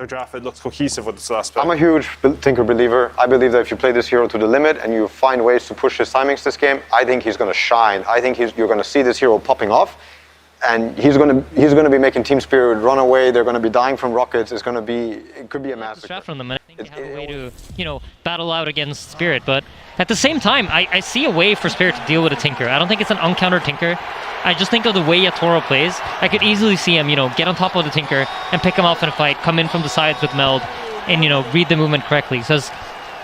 their draft, it looks cohesive with its last pick. I'm a huge Tinker believer. I believe that if you play this hero to the limit and you find ways to push his timings this game, I think he's going to shine. I think you're going to see this hero popping off, and he's going to be making Team Spirit run away. They're going to be dying from rockets. It could be a massacre. Draft from them, and I think they have a way to, battle out against Spirit. But at the same time, I see a way for Spirit to deal with a Tinker. I don't think it's an uncountered Tinker. I just think of the way Yatoro plays. I could easily see him, get on top of the Tinker and pick him off in a fight, come in from the sides with Meld, and, read the movement correctly. Because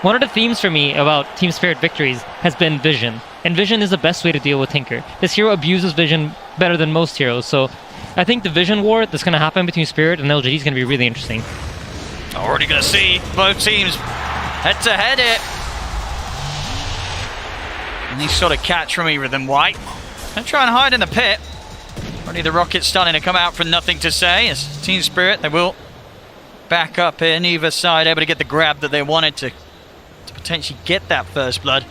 one of the themes for me about Team Spirit victories has been vision. And vision is the best way to deal with Tinker. This hero abuses vision better than most heroes. So I think the vision war that's going to happen between Spirit and LGD is going to be really interesting. Already going to see both teams head to head here. Nice sort of catch from either of them, White. Don't try and hide in the pit. Already the rocket's starting to come out from nothing to say. As Team Spirit, they will back up in either side, able to get the grab that they wanted to potentially get that first blood.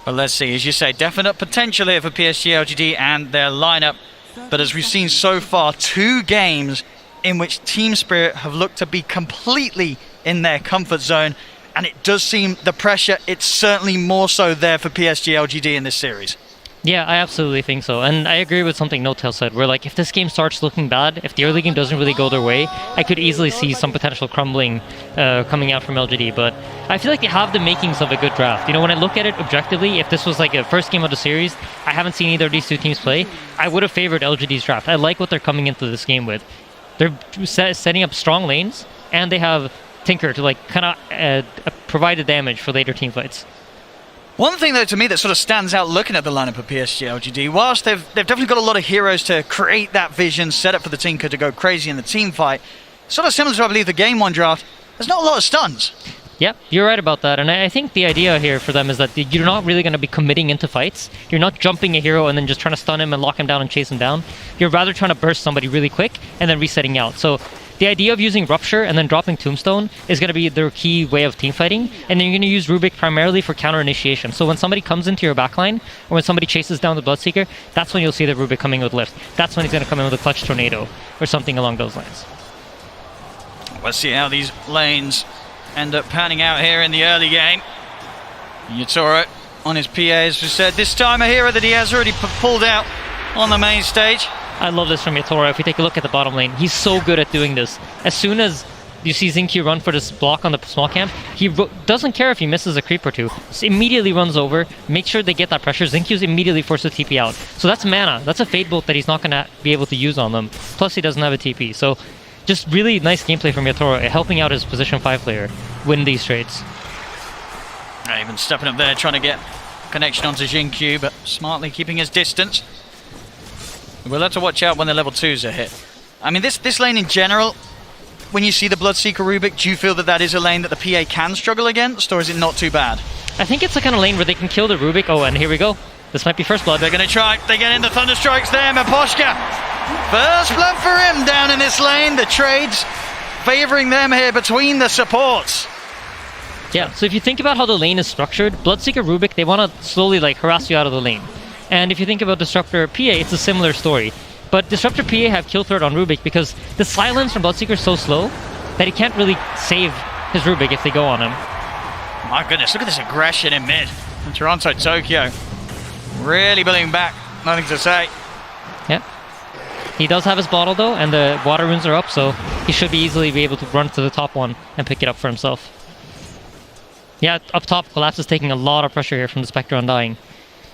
But let's see, as you say, definite potential here for PSG.LGD and their lineup. But as we've seen so far, 2 games in which Team Spirit have looked to be completely in their comfort zone. And it does seem the pressure, it's certainly more so there for PSG.LGD in this series. Yeah, I absolutely think so. And I agree with something No-Tail said, where if this game starts looking bad, if the early game doesn't really go their way, I could easily see some potential crumbling coming out from LGD. But I feel like they have the makings of a good draft. When I look at it objectively, if this was a first game of the series, I haven't seen either of these 2 teams play, I would have favored LGD's draft. I like what they're coming into this game with. They're setting up strong lanes, and they have Tinker to provide the damage for later team fights. One thing, though, to me that sort of stands out looking at the lineup of PSG.LGD, whilst they've definitely got a lot of heroes to create that vision, set up for the Tinker to go crazy in the team fight, sort of similar to, I believe, the Game 1 draft, there's not a lot of stuns. Yep, you're right about that. And I think the idea here for them is that you're not really going to be committing into fights. You're not jumping a hero and then just trying to stun him and lock him down and chase him down. You're rather trying to burst somebody really quick and then resetting out. So the idea of using Rupture and then dropping Tombstone is going to be their key way of teamfighting, and then you're going to use Rubik primarily for counter initiation. So when somebody comes into your backline, or when somebody chases down the Bloodseeker, that's when you'll see the Rubik coming with lift. That's when he's going to come in with a Clutch Tornado, or something along those lines. Let's see how these lanes end up panning out here in the early game. Yatoro on his PA, as we said, this time a hero that he has already pulled out on the main stage. I love this from Yatoro. If we take a look at the bottom lane, he's so good at doing this. As soon as you see Xingqiu run for this block on the small camp, he doesn't care if he misses a creep or 2. Just immediately runs over, make sure they get that pressure. Xingqiu's immediately forced to TP out. So that's mana. That's a Fade Bolt that he's not going to be able to use on them. Plus he doesn't have a TP. So just really nice gameplay from Yatoro, helping out his position 5 player win these trades. Even stepping up there, trying to get connection onto Xingqiu, but smartly keeping his distance. We'll have to watch out when the level 2s are hit. I mean, this lane in general, when you see the Bloodseeker Rubik, do you feel that is a lane that the PA can struggle against, or is it not too bad? I think it's the kind of lane where they can kill the Rubik. Oh, and here we go. This might be first blood. They're going to try. They get in the Thunderstrikes there, Maposhka. First blood for him down in this lane. The trades favoring them here between the supports. Yeah, so if you think about how the lane is structured, Bloodseeker Rubik, they want to slowly harass you out of the lane. And if you think about Disruptor PA, it's a similar story. But Disruptor PA have kill threat on Rubik because the silence from Bloodseeker is so slow that he can't really save his Rubik if they go on him. My goodness, look at this aggression in mid. And Toronto Tokyo really building back, nothing to say. Yeah. He does have his bottle though, and the water runes are up, so he should easily be able to run to the top one and pick it up for himself. Yeah, up top, Collapse is taking a lot of pressure here from the Spectre Undying.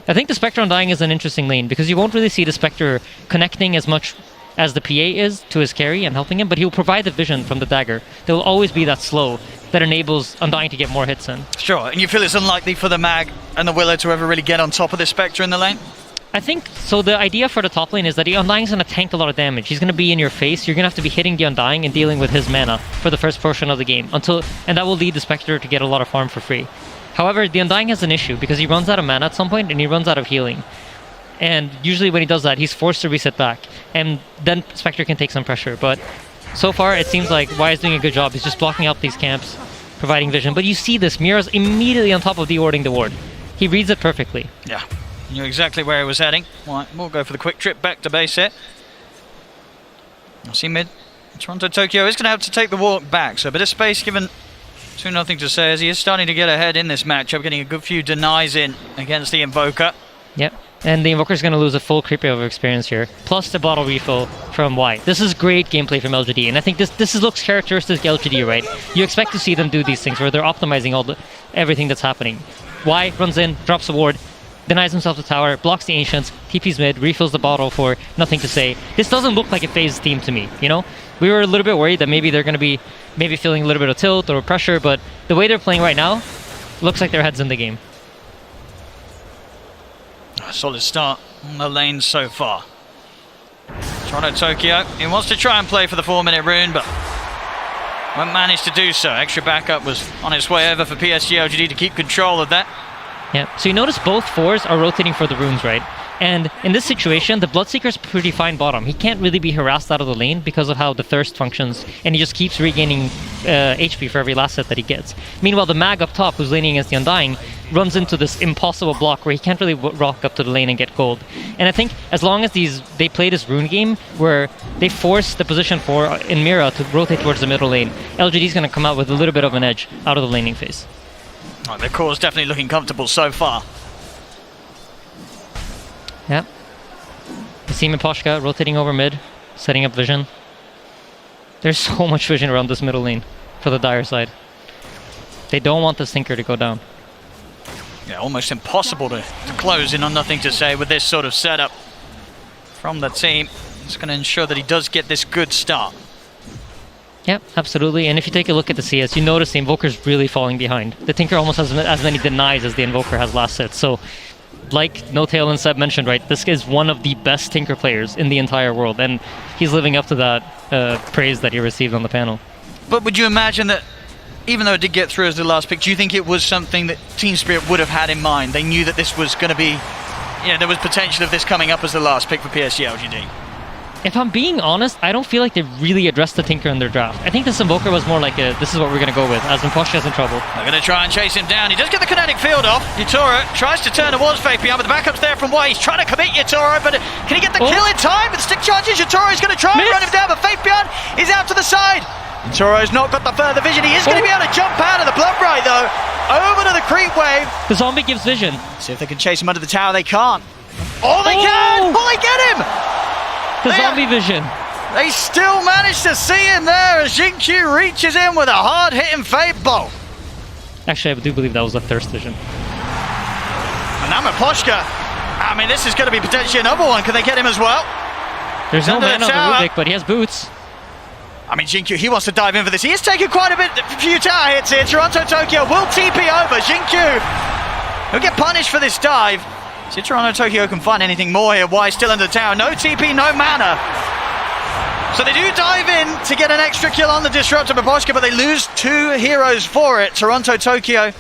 I think the Spectre Undying is an interesting lane because you won't really see the Spectre connecting as much as the PA is to his carry and helping him, but he'll provide the vision from the dagger. There will always be that slow that enables Undying to get more hits in. Sure, and you feel it's unlikely for the Mag and the Willow to ever really get on top of the Spectre in the lane? I think, so the idea for the top lane is that the Undying's going to tank a lot of damage. He's going to be in your face. You're going to have to be hitting the Undying and dealing with his mana for the first portion of the game, and that will lead the Spectre to get a lot of farm for free. However, the Undying has an issue because he runs out of mana at some point and he runs out of healing. And usually when he does that, he's forced to reset back. And then Spectre can take some pressure. But so far, it seems like Y is doing a good job. He's just blocking out these camps, providing vision. But you see this, Mira's immediately on top of dewarding the ward. He reads it perfectly. Yeah, knew exactly where he was heading. Right, we'll go for the quick trip back to base here. I see mid Toronto Tokyo is going to have to take the walk back, so a bit of space given to nothing to say as he is starting to get ahead in this matchup, getting a good few denies in against the Invoker. Yep. And the Invoker's going to lose a full creep over experience here, plus the bottle refill from Y. This is great gameplay from LGD, and I think this looks characteristic LGD, right? You expect to see them do these things where they're optimizing everything that's happening. Y runs in, drops a ward, denies himself the tower, blocks the Ancients, TP's mid, refills the bottle for nothing to say. This doesn't look like a phased team to me, you know? We were a little bit worried that maybe they're going to be feeling a little bit of tilt or pressure, but the way they're playing right now, looks like their head's in the game. A solid start on the lane so far. Toronto Tokyo, he wants to try and play for the 4-minute rune, but won't manage to do so. Extra backup was on its way over for PSG.LGD to keep control of that. Yeah, so you notice both 4s are rotating for the runes, right? And in this situation, the Bloodseeker's pretty fine bottom. He can't really be harassed out of the lane because of how the Thirst functions, and he just keeps regaining HP for every last hit that he gets. Meanwhile, the Mag up top, who's laning against the Undying, runs into this impossible block where he can't really rock up to the lane and get gold. And I think as long as they play this rune game where they force the position 4 in Mira to rotate towards the middle lane, LGD's going to come out with a little bit of an edge out of the laning phase. Oh, their core's definitely looking comfortable so far. Yep. Asim and Poshka rotating over mid, setting up vision. There's so much vision around this middle lane for the Dire side. They don't want this Tinker to go down. Yeah, almost impossible to close in on nothing to say with this sort of setup from the team. It's going to ensure that he does get this good start. Yep, absolutely. And if you take a look at the CS, you notice the Invoker's really falling behind. The Tinker almost has as many denies as the Invoker has last hit. So, like No Tail and Seb mentioned, right, this is one of the best Tinker players in the entire world, and he's living up to that praise that he received on the panel. But would you imagine that, even though it did get through as the last pick, do you think it was something that Team Spirit would have had in mind? They knew that this was going to be, there was potential of this coming up as the last pick for PSG.LGD. If I'm being honest, I don't feel like they really addressed the Tinker in their draft. I think this Invoker was more like this is what we're going to go with, as when Poshka's in trouble. They're going to try and chase him down. He does get the kinetic field off. Yutoro tries to turn towards Fabian, but the backup's there from Y. He's trying to commit Yutoro, but can he get the kill in time? With stick charges, Yutoro's going to try and run him down, but Fabian is out to the side. Yutoro's not got the further vision. He is going to be able to jump out of the blood right, though. Over to the creep wave. The zombie gives vision. See if they can chase him under the tower. They can't. Oh, they can! Oh, they get him! The zombie vision. They still manage to see him there as Jinkyu reaches in with a hard-hitting Fate Bolt. Actually, I do believe that was a Thirst vision. And now Poshka. I mean, this is going to be potentially another one. Can they get him as well? There's no man on the Rubik, but he has boots. I mean, Jinkyu, he wants to dive in for this. He is taking quite a few tower hits here. Toronto Tokyo will TP over. Jinkyu, he'll get punished for this dive. See if Toronto Tokyo can find anything more here. Y still under the tower. No TP, no mana. So they do dive in to get an extra kill on the Disruptor Poshka, but they lose 2 heroes for it. Toronto Tokyo,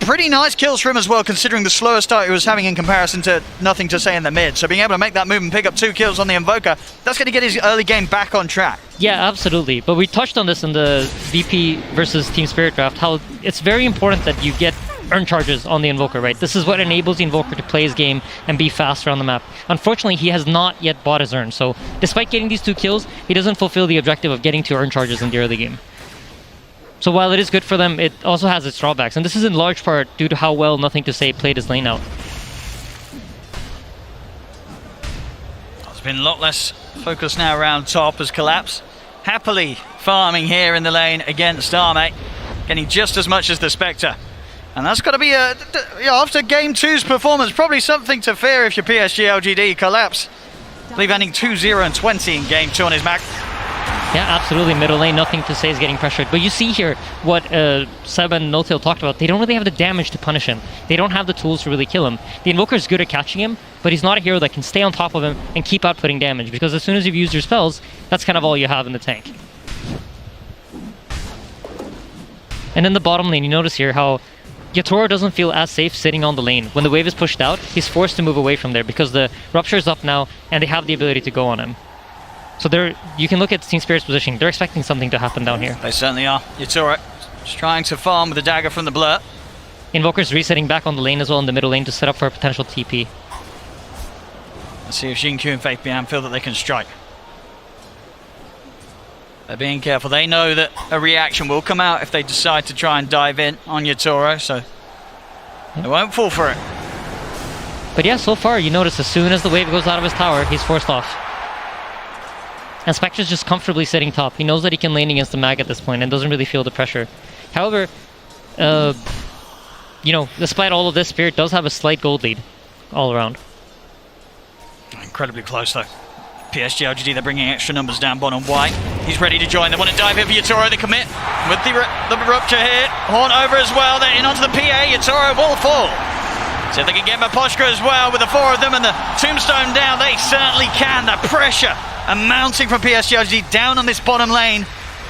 pretty nice kills for him as well, considering the slower start he was having in comparison to nothing to say in the mid. So being able to make that move and pick up 2 kills on the Invoker, that's going to get his early game back on track. Yeah, absolutely. But we touched on this in the VP versus Team Spirit draft, how it's very important that you get earn charges on the Invoker, right? This is what enables the Invoker to play his game and be faster on the map. Unfortunately, he has not yet bought his earn, so despite getting these 2 kills, he doesn't fulfill the objective of getting 2 earn charges in the early game. So while it is good for them, it also has its drawbacks, and this is in large part due to how well Nothing to Say played his lane out. There's been a lot less focus now around top as Collapse happily farming here in the lane against Arme, getting just as much as the Spectre. And that's got to be, after Game 2's performance, probably something to fear if you're PSG.LGD. Collapse, I believe, ending 2-0 and 20 in Game 2 on his Mac. Yeah, absolutely. Middle lane, Nothing to Say is getting pressured. But you see here what Seb and No Tail talked about. They don't really have the damage to punish him. They don't have the tools to really kill him. The Invoker is good at catching him, but he's not a hero that can stay on top of him and keep outputting damage, because as soon as you've used your spells, that's kind of all you have in the tank. And in the bottom lane, you notice here how Yatoro doesn't feel as safe sitting on the lane. When the wave is pushed out, he's forced to move away from there because the Rupture is up now and they have the ability to go on him. So you can look at Team Spirit's positioning. They're expecting something to happen down here. They certainly are. Yatoro just trying to farm with the dagger from the blur. Invoker's resetting back on the lane as well in the middle lane to set up for a potential TP. Let's see if Jinkyu and Fabian feel that they can strike. They're being careful. They know that a reaction will come out if they decide to try and dive in on Yatoro, so they won't fall for it. But yeah, so far, you notice as soon as the wave goes out of his tower, he's forced off. And Spectre's just comfortably sitting top. He knows that he can lane against the mag at this point and doesn't really feel the pressure. However, you know, despite all of this, Spirit does have a slight gold lead all around. Incredibly close though. PSG.LGD, they're bringing extra numbers down bottom white. He's ready to join. They want to dive in for Yatoro. They commit with the rupture here. Horn over as well. They're in onto the PA. Yatoro will fall. See if they can get Maposhka as well with the four of them and the tombstone down. They certainly can. The pressure mounting from PSG.LGD down on this bottom lane.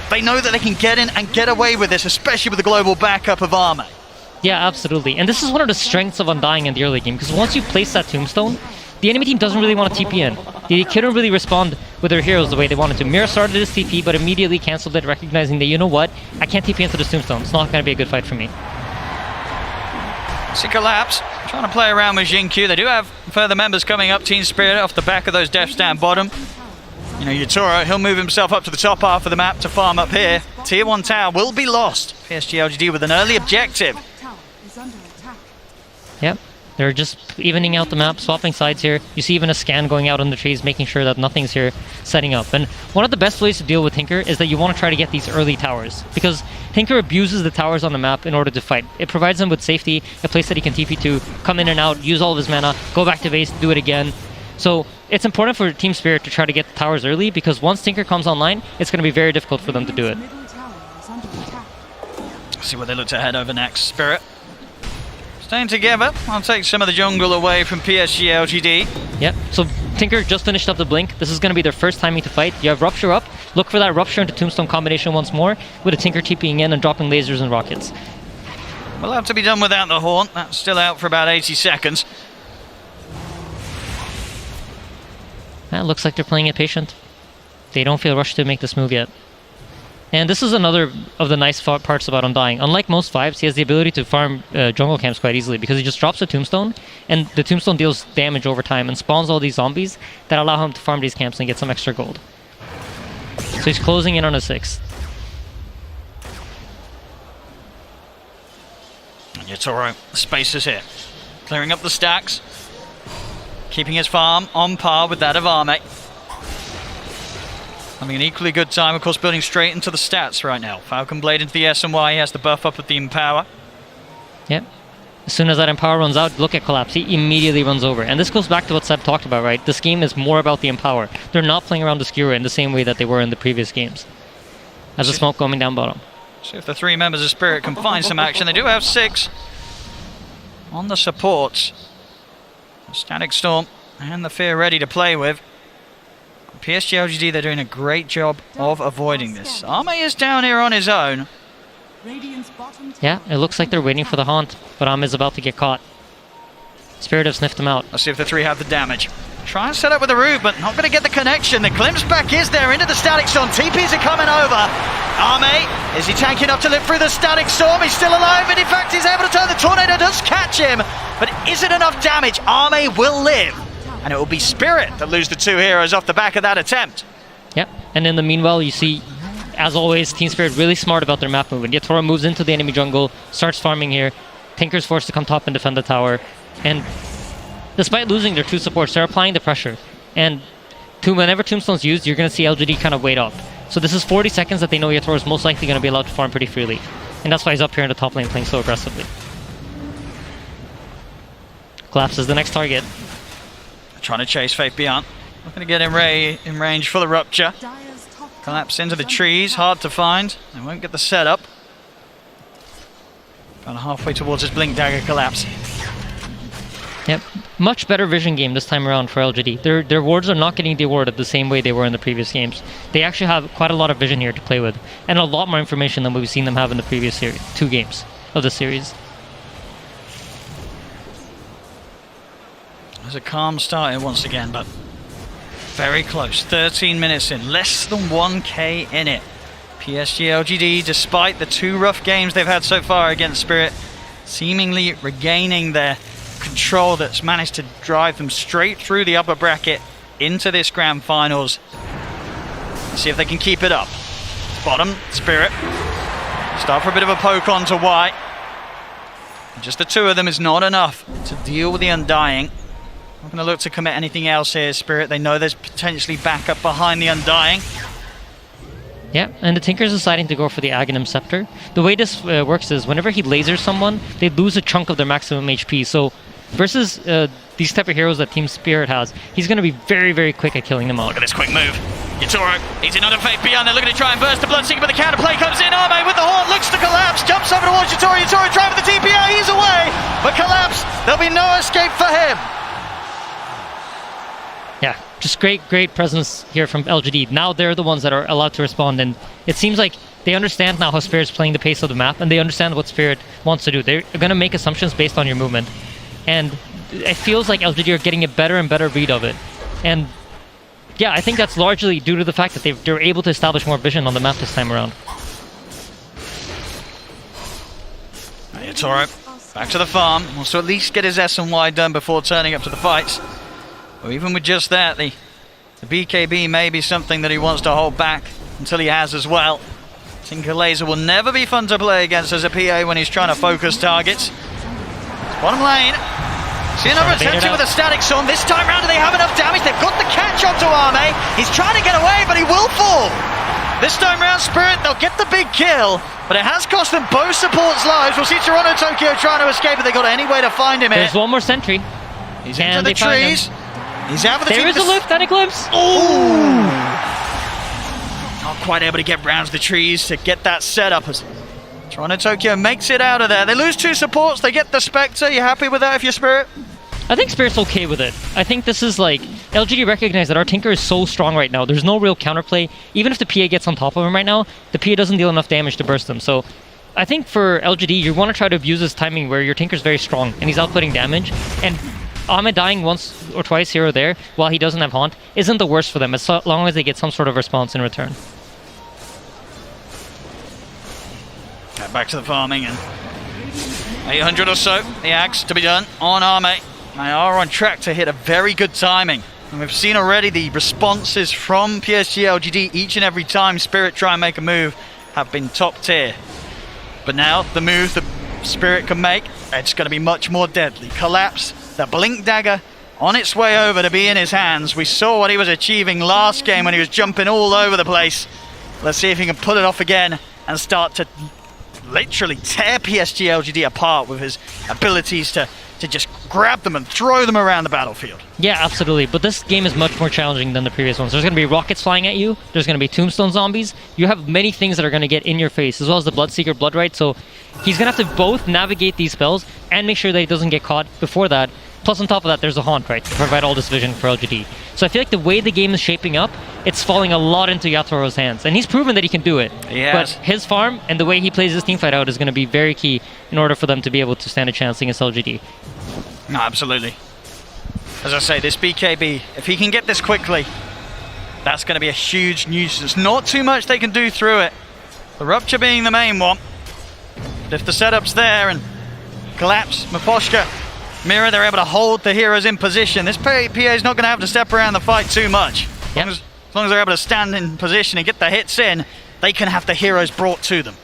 They know that they can get in and get away with this, especially with the global backup of Arme. Yeah, absolutely. And this is one of the strengths of Undying in the early game, because once you place that tombstone, the enemy team doesn't really want to TP in. They couldn't really respond with their heroes the way they wanted to. Mira started his TP, but immediately cancelled it, recognizing that, you know what, I can't TP into this tombstone. It's not going to be a good fight for me. See Collapse, trying to play around with Jinkyu. They do have further members coming up. Team Spirit off the back of those deaths down bottom. You know, Yatoro, he'll move himself up to the top half of the map to farm up here. Tier 1 tower will be lost. PSG.LGD with an early objective. Yep, they're just evening out the map, swapping sides here. You see even a scan going out on the trees, making sure that nothing's here setting up. And one of the best ways to deal with Tinker is that you want to try to get these early towers, because Tinker abuses the towers on the map in order to fight. It provides him with safety, a place that he can TP to, come in and out, use all of his mana, go back to base, do it again. So it's important for Team Spirit to try to get the towers early, because once Tinker comes online, it's going to be very difficult for them to do it. Let's see where they look to head over next. Spirit staying together. I'll take some of the jungle away from PSG.LGD. Yep, so Tinker just finished up the blink. This is going to be their first timing to fight. You have Rupture up. Look for that Rupture into Tombstone combination once more, with a Tinker TPing in and dropping lasers and rockets. Will have to be done without the Horn. That's still out for about 80 seconds. It looks like they're playing it patient. They don't feel rushed to make this move yet. And this is another of the nice parts about Undying. Unlike most 5s, he has the ability to farm jungle camps quite easily, because he just drops a tombstone, and the tombstone deals damage over time and spawns all these zombies that allow him to farm these camps and get some extra gold. So he's closing in on a 6th. And Yatoro, space is here. Clearing up the stacks. Keeping his farm on par with that of Arme. Having an equally good time, of course, building straight into the stats right now. Falcon Blade into the S&Y, he has the buff up with the Empower. Yep. As soon as that Empower runs out, look at Collapse. He immediately runs over. And this goes back to what Seb talked about, right? This game is more about the Empower. They're not playing around the Skewer in the same way that they were in the previous games. As a smoke coming down bottom. See if the 3 members of Spirit can find some action. They do have 6 on the supports. Static Storm and the Fear ready to play with. PSG.LGD, they're doing a great job of avoiding this. Arme is down here on his own. Yeah, it looks like they're waiting for the haunt, but Arme is about to get caught. Spirit have sniffed him out. Let's see if the 3 have the damage. Try and set up with the root, but not going to get the connection. The glimpse back is there into the Static Storm. TPs are coming over. Arme, is he tanking up to live through the Static Storm? He's still alive, and in fact he's able to turn. The Tornado does catch him, but is it enough damage? Arme will live, and it will be Spirit that lose the 2 heroes off the back of that attempt. Yep, and in the meanwhile, you see, as always, Team Spirit really smart about their map movement. Yatoro moves into the enemy jungle, starts farming here. Tinker's forced to come top and defend the tower, and despite losing their 2 supports, they're applying the pressure. And whenever Tombstone's used, you're going to see LGD kind of wait up. So this is 40 seconds that they know Yatoro is most likely going to be allowed to farm pretty freely. And that's why he's up here in the top lane playing so aggressively. Collapse is the next target. Trying to chase Faith Beyond. Not going to get in range for the Rupture. Collapse into the trees, hard to find. They won't get the setup. About halfway towards his Blink Dagger Collapse. Yep, much better vision game this time around for LGD. Their wards are not getting dewarded the same way they were in the previous games. They actually have quite a lot of vision here to play with, and a lot more information than we've seen them have in the previous 2 games of the series. There's a calm start here once again, but very close. 13 minutes in, less than 1k in it. PSG.LGD, despite the 2 rough games they've had so far against Spirit, seemingly regaining their control that's managed to drive them straight through the upper bracket into this grand finals. Let's see if they can keep it up. Bottom, Spirit. Start for a bit of a poke onto White. Just the two of them is not enough to deal with the Undying. Not going to look to commit anything else here, Spirit. They know there's potentially backup behind the Undying. Yeah, and the Tinker's deciding to go for the Aghanim Scepter. The way this works is whenever he lasers someone, they lose a chunk of their maximum HP. So versus these type of heroes that Team Spirit has, he's going to be very, very quick at killing them out. Look at this quick move. Yatoro, he's in under faith beyond. They're looking to try and burst the Bloodseeker, but the counter play comes in. Arme with the horn, looks to collapse, jumps over towards Yatoro. Yatoro trying with the TPO, he's away, but collapse. There'll be no escape for him. Yeah, just great presence here from LGD. Now they're the ones that are allowed to respond, and it seems like they understand now how Spirit's playing the pace of the map, and they understand what Spirit wants to do. They're going to make assumptions based on your movement, and it feels like LGD are getting a better and better read of it. And yeah, I think that's largely due to the fact that they're able to establish more vision on the map this time around. Yatoro, back to the farm. Wants to at least get his S and Y done before turning up to the fights. Or even with just that, the BKB may be something that he wants to hold back until he has as well. Tinker Laser will never be fun to play against as a PA when he's trying to focus targets. Bottom lane. See another attempt with a static storm. This time round, do they have enough damage? They've got the catch onto Arme. He's trying to get away, but he will fall. This time round, Spirit, they'll get the big kill, but it has cost them both supports' lives. We'll see Toronto Tokyo trying to escape, but they got any way to find him here. There's one more sentry. He's into the trees. He's out of the There is a lift and a glimpse. Ooh! Not quite able to get round to the trees to get that set up as Toronto Tokyo makes it out of there. They lose two supports, they get the Spectre. You happy with that if you're Spirit? I think Spirit's okay with it. I think this is like, LGD recognize that our Tinker is so strong right now. There's no real counterplay. Even if the PA gets on top of him right now, the PA doesn't deal enough damage to burst him. So I think for LGD, you want to try to abuse this timing where your Tinker's very strong and he's outputting damage. And Ahmed dying once or twice here or there while he doesn't have Haunt isn't the worst for them as long as they get some sort of response in return. Back to the farming and 800 or so, the axe to be done on Arme. They are on track to hit a very good timing. And we've seen already the responses from PSG.LGD each and every time Spirit try and make a move have been top tier. But now the move that Spirit can make, it's going to be much more deadly. Collapse, the Blink Dagger on its way over to be in his hands. We saw what he was achieving last game when he was jumping all over the place. Let's see if he can pull it off again and start to literally tear PSG.LGD apart with his abilities to just grab them and throw them around the battlefield. Yeah, absolutely. But this game is much more challenging than the previous ones. There's going to be rockets flying at you. There's going to be tombstone zombies. You have many things that are going to get in your face, as well as the Bloodseeker Bloodright. So he's going to have to both navigate these spells and make sure that he doesn't get caught before that. Plus, on top of that, there's a Haunt, right, to provide all this vision for LGD. So I feel like the way the game is shaping up, it's falling a lot into Yatoro's hands. And he's proven that he can do it. Yes. But his farm and the way he plays his teamfight out is going to be very key in order for them to be able to stand a chance against LGD. No, absolutely. As I say, this BKB, if he can get this quickly, that's going to be a huge nuisance. Not too much they can do through it. The Rupture being the main one. But if the setup's there and Collapse, Maposhka, Mirror, they're able to hold the heroes in position. This PA is not going to have to step around the fight too much. Yep. As long as they're able to stand in position and get the hits in, they can have the heroes brought to them.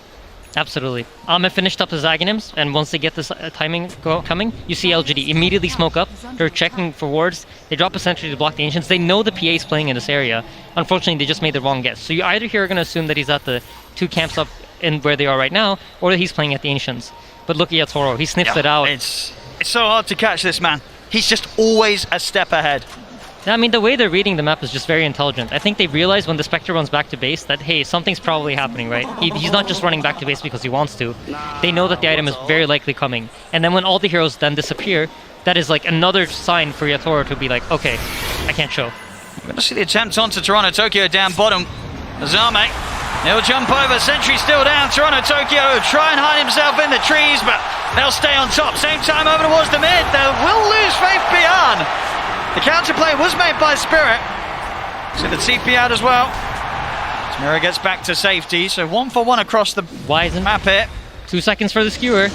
Absolutely. Ahmed finished up his Aghanims, and once they get this timing coming, you see LGD immediately smoke up. They're checking for wards. They drop a sentry to block the Ancients. They know the PA is playing in this area. Unfortunately, they just made the wrong guess. So you either here are going to assume that he's at the two camps up in where they are right now, or that he's playing at the Ancients. But look at Toro. He sniffs it out. It's so hard to catch this man. He's just always a step ahead. I mean, the way they're reading the map is just very intelligent. I think they realize when the Spectre runs back to base that, hey, something's probably happening, right? He's not just running back to base because he wants to. They know that the item is very likely coming. And then when all the heroes then disappear, that is like another sign for Yatoro to be like, okay, I can't show. We're going to see the attempt onto Toronto Tokyo down bottom. Azame, he'll jump over, sentry still down. Toronto Tokyo try and hide himself in the trees, but they'll stay on top. Same time over towards the mid. They will lose faith beyond. The counterplay was made by Spirit. See the TP out as well. Mirror gets back to safety, so 1 for 1 across the Wizen. map here. 2 seconds for the skewer.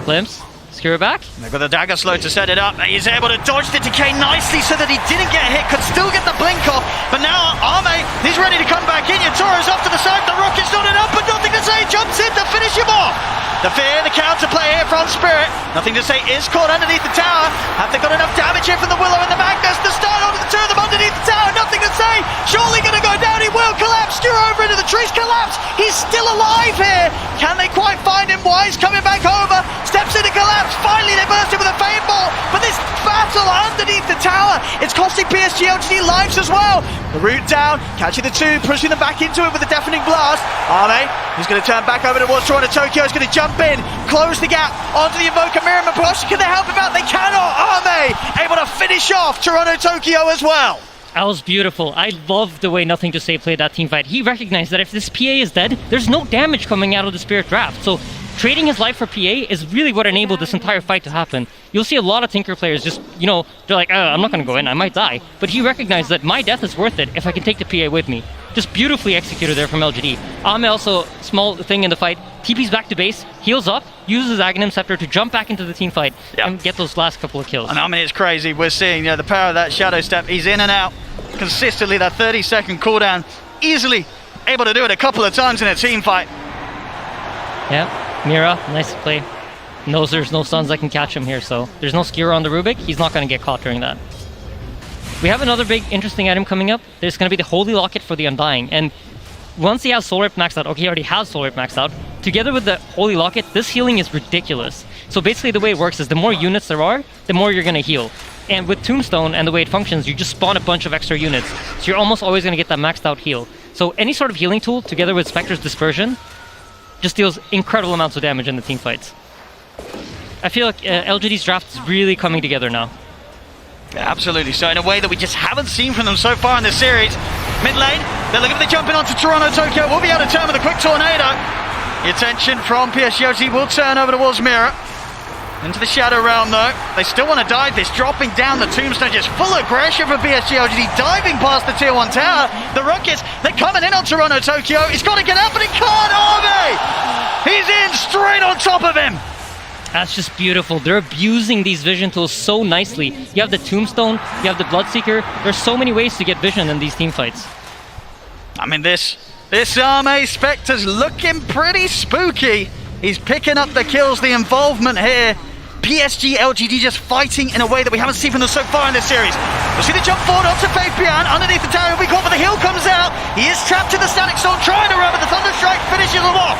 Glimpse. Skewer back. They've got the dagger slow to set it up. He's able to dodge the decay nicely so that he didn't get hit, could still get the blink off. But now Arme, he's ready to come back in. Yatoro's off to the side. The rocket's not enough, but nothing to say. Jumps in to finish him off. The fear, the counterplay here from Spirit. Nothing to say is caught underneath the tower. Have they got enough damage here from the Willow and the Magnus to start onto the two of them underneath the tower? Nothing to say. Surely going to go down. He will collapse. Skewer over into the trees. Collapse. He's still alive here. Can they quite find him? Wise coming back over. Steps into collapse. Finally, they burst him with a fame ball. But this battle underneath the tower, it's costing PSG.LGD lives as well. The route down, catching the two, pushing them back into it with a deafening blast. Arme, he's going to turn back over towards Toronto Tokyo. He's going to jump in, close the gap onto the Invoker Mirror. Maposhi, can they help him out? They cannot. Arme able to finish off Toronto Tokyo as well. That was beautiful. I love the way Nothing to Say played that team fight. He recognized that if this PA is dead, there's no damage coming out of the Spirit draft. So trading his life for PA is really what enabled this entire fight to happen. You'll see a lot of Tinker players just, you know, they're like, I'm not going to go in, I might die. But he recognized that my death is worth it if I can take the PA with me. Just beautifully executed there from LGD. Ame also, small thing in the fight, TP's back to base, heals up, uses Aghanim Scepter to jump back into the team fight and get those last couple of kills. And I mean, it's crazy. We're seeing the power of that Shadow Step. He's in and out consistently, that 30-second cooldown. Easily able to do it a couple of times in a team fight. Yeah, Mira, nice play. Knows there's no stuns that can catch him here, so there's no skewer on the Rubik. He's not going to get caught during that. We have another big interesting item coming up. There's going to be the Holy Locket for the Undying, and once he has Soul Rip maxed out, okay, he already has Soul Rip maxed out, together with the Holy Locket, this healing is ridiculous. So basically the way it works is the more units there are, the more you're going to heal. And with Tombstone and the way it functions, you just spawn a bunch of extra units. So you're almost always going to get that maxed out heal. So any sort of healing tool, together with Spectre's Dispersion, just deals incredible amounts of damage in the team fights. I feel like LGD's draft is really coming together now. Yeah, absolutely. So in a way that we just haven't seen from them so far in this series. Mid lane, they're looking to jump in onto Toronto Tokyo. We'll be able to turn with a quick tornado. The attention from PSG.LGD will turn over towards Mira. Into the Shadow Realm though. They still want to dive this, dropping down the Tombstone, just full aggression from PSG.LGD, diving past the tier 1 tower. The Rockets, they're coming in on Toronto Tokyo. He's got to get up, but he can't. Arme! He's in straight on top of him. That's just beautiful. They're abusing these vision tools so nicely. You have the Tombstone, you have the Bloodseeker. There's so many ways to get vision in these team fights. I mean, this Arme Spectre's looking pretty spooky. He's picking up the kills, the involvement here. PSG.LGD just fighting in a way that we haven't seen from them so far in this series. We'll see the jump forward onto Faith Pian. Underneath the tower, he'll be caught, but the heal comes out. He is trapped in the Static Storm, trying to run, but the Thunderstrike finishes him off.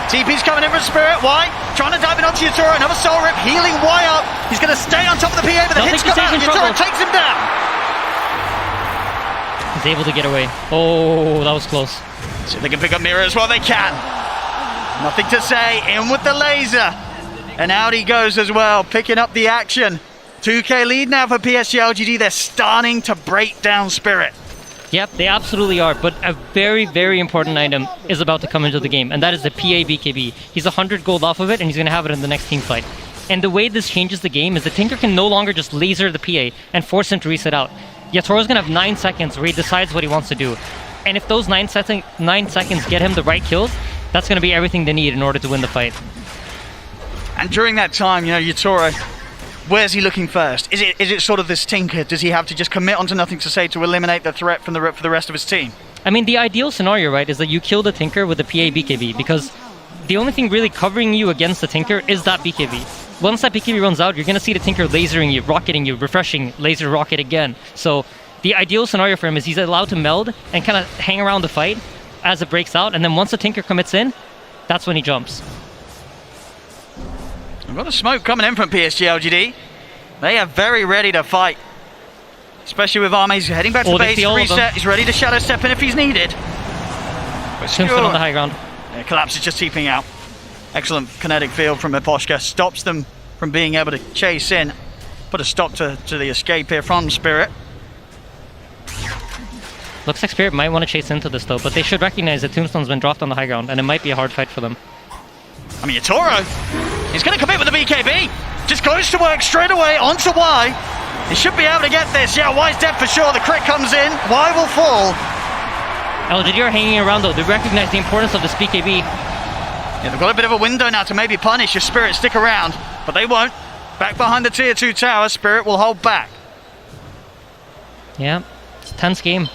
TP's coming in from Spirit. Why? Trying to dive in onto Yatoro. Another Soul Rip, healing Y up. He's going to stay on top of the PA, but the hits come out. Yatoro takes him down. He's able to get away. Oh, that was close. See if they can pick up Mira as well. They can. Nothing to say. In with the laser. And out he goes as well, picking up the action. 2k lead now for PSG.LGD. They're starting to break down Spirit. Yep, they absolutely are, but a very, very important item is about to come into the game, and that is the PA BKB. He's 100 gold off of it, and he's going to have it in the next team fight. And the way this changes the game is the Tinker can no longer just laser the PA and force him to reset out. Yatoro's going to have 9 seconds where he decides what he wants to do. And if those 9 seconds get him the right kills, that's going to be everything they need in order to win the fight. And during that time, you know, Yatoro, where's he looking first? Is it sort of this Tinker? Does he have to just commit onto Nothing to Say to eliminate the threat from for the rest of his team? I mean, the ideal scenario, right, is that you kill the Tinker with the PA BKB, because the only thing really covering you against the Tinker is that BKB. Once that BKB runs out, you're going to see the Tinker lasering you, rocketing you, refreshing, laser rocket again. So the ideal scenario for him is he's allowed to meld and kind of hang around the fight as it breaks out, and then once the Tinker commits in, that's when he jumps. We've got a smoke coming in from PSG.LGD. They are very ready to fight. Especially with Arme. He's heading back to base to reset. He's ready to Shadow Step in if he's needed. Tombstone on the high ground. Yeah, Collapse is just TPing out. Excellent kinetic field from Miposhka. Stops them from being able to chase in. Put a stop to the escape here from Spirit. Looks like Spirit might want to chase into this though, but they should recognize that Tombstone's been dropped on the high ground, and it might be a hard fight for them. I mean, Yatoro, he's going to commit with the BKB. Just goes to work straight away onto Y. He should be able to get this. Yeah, Y's dead for sure. The crit comes in. Y will fall. LGD are hanging around though. They recognize the importance of this BKB. Yeah, they've got a bit of a window now to maybe punish your Spirit. Stick around. but they won't. Back behind the tier 2 tower, Spirit will hold back. Yeah, it's a tense game.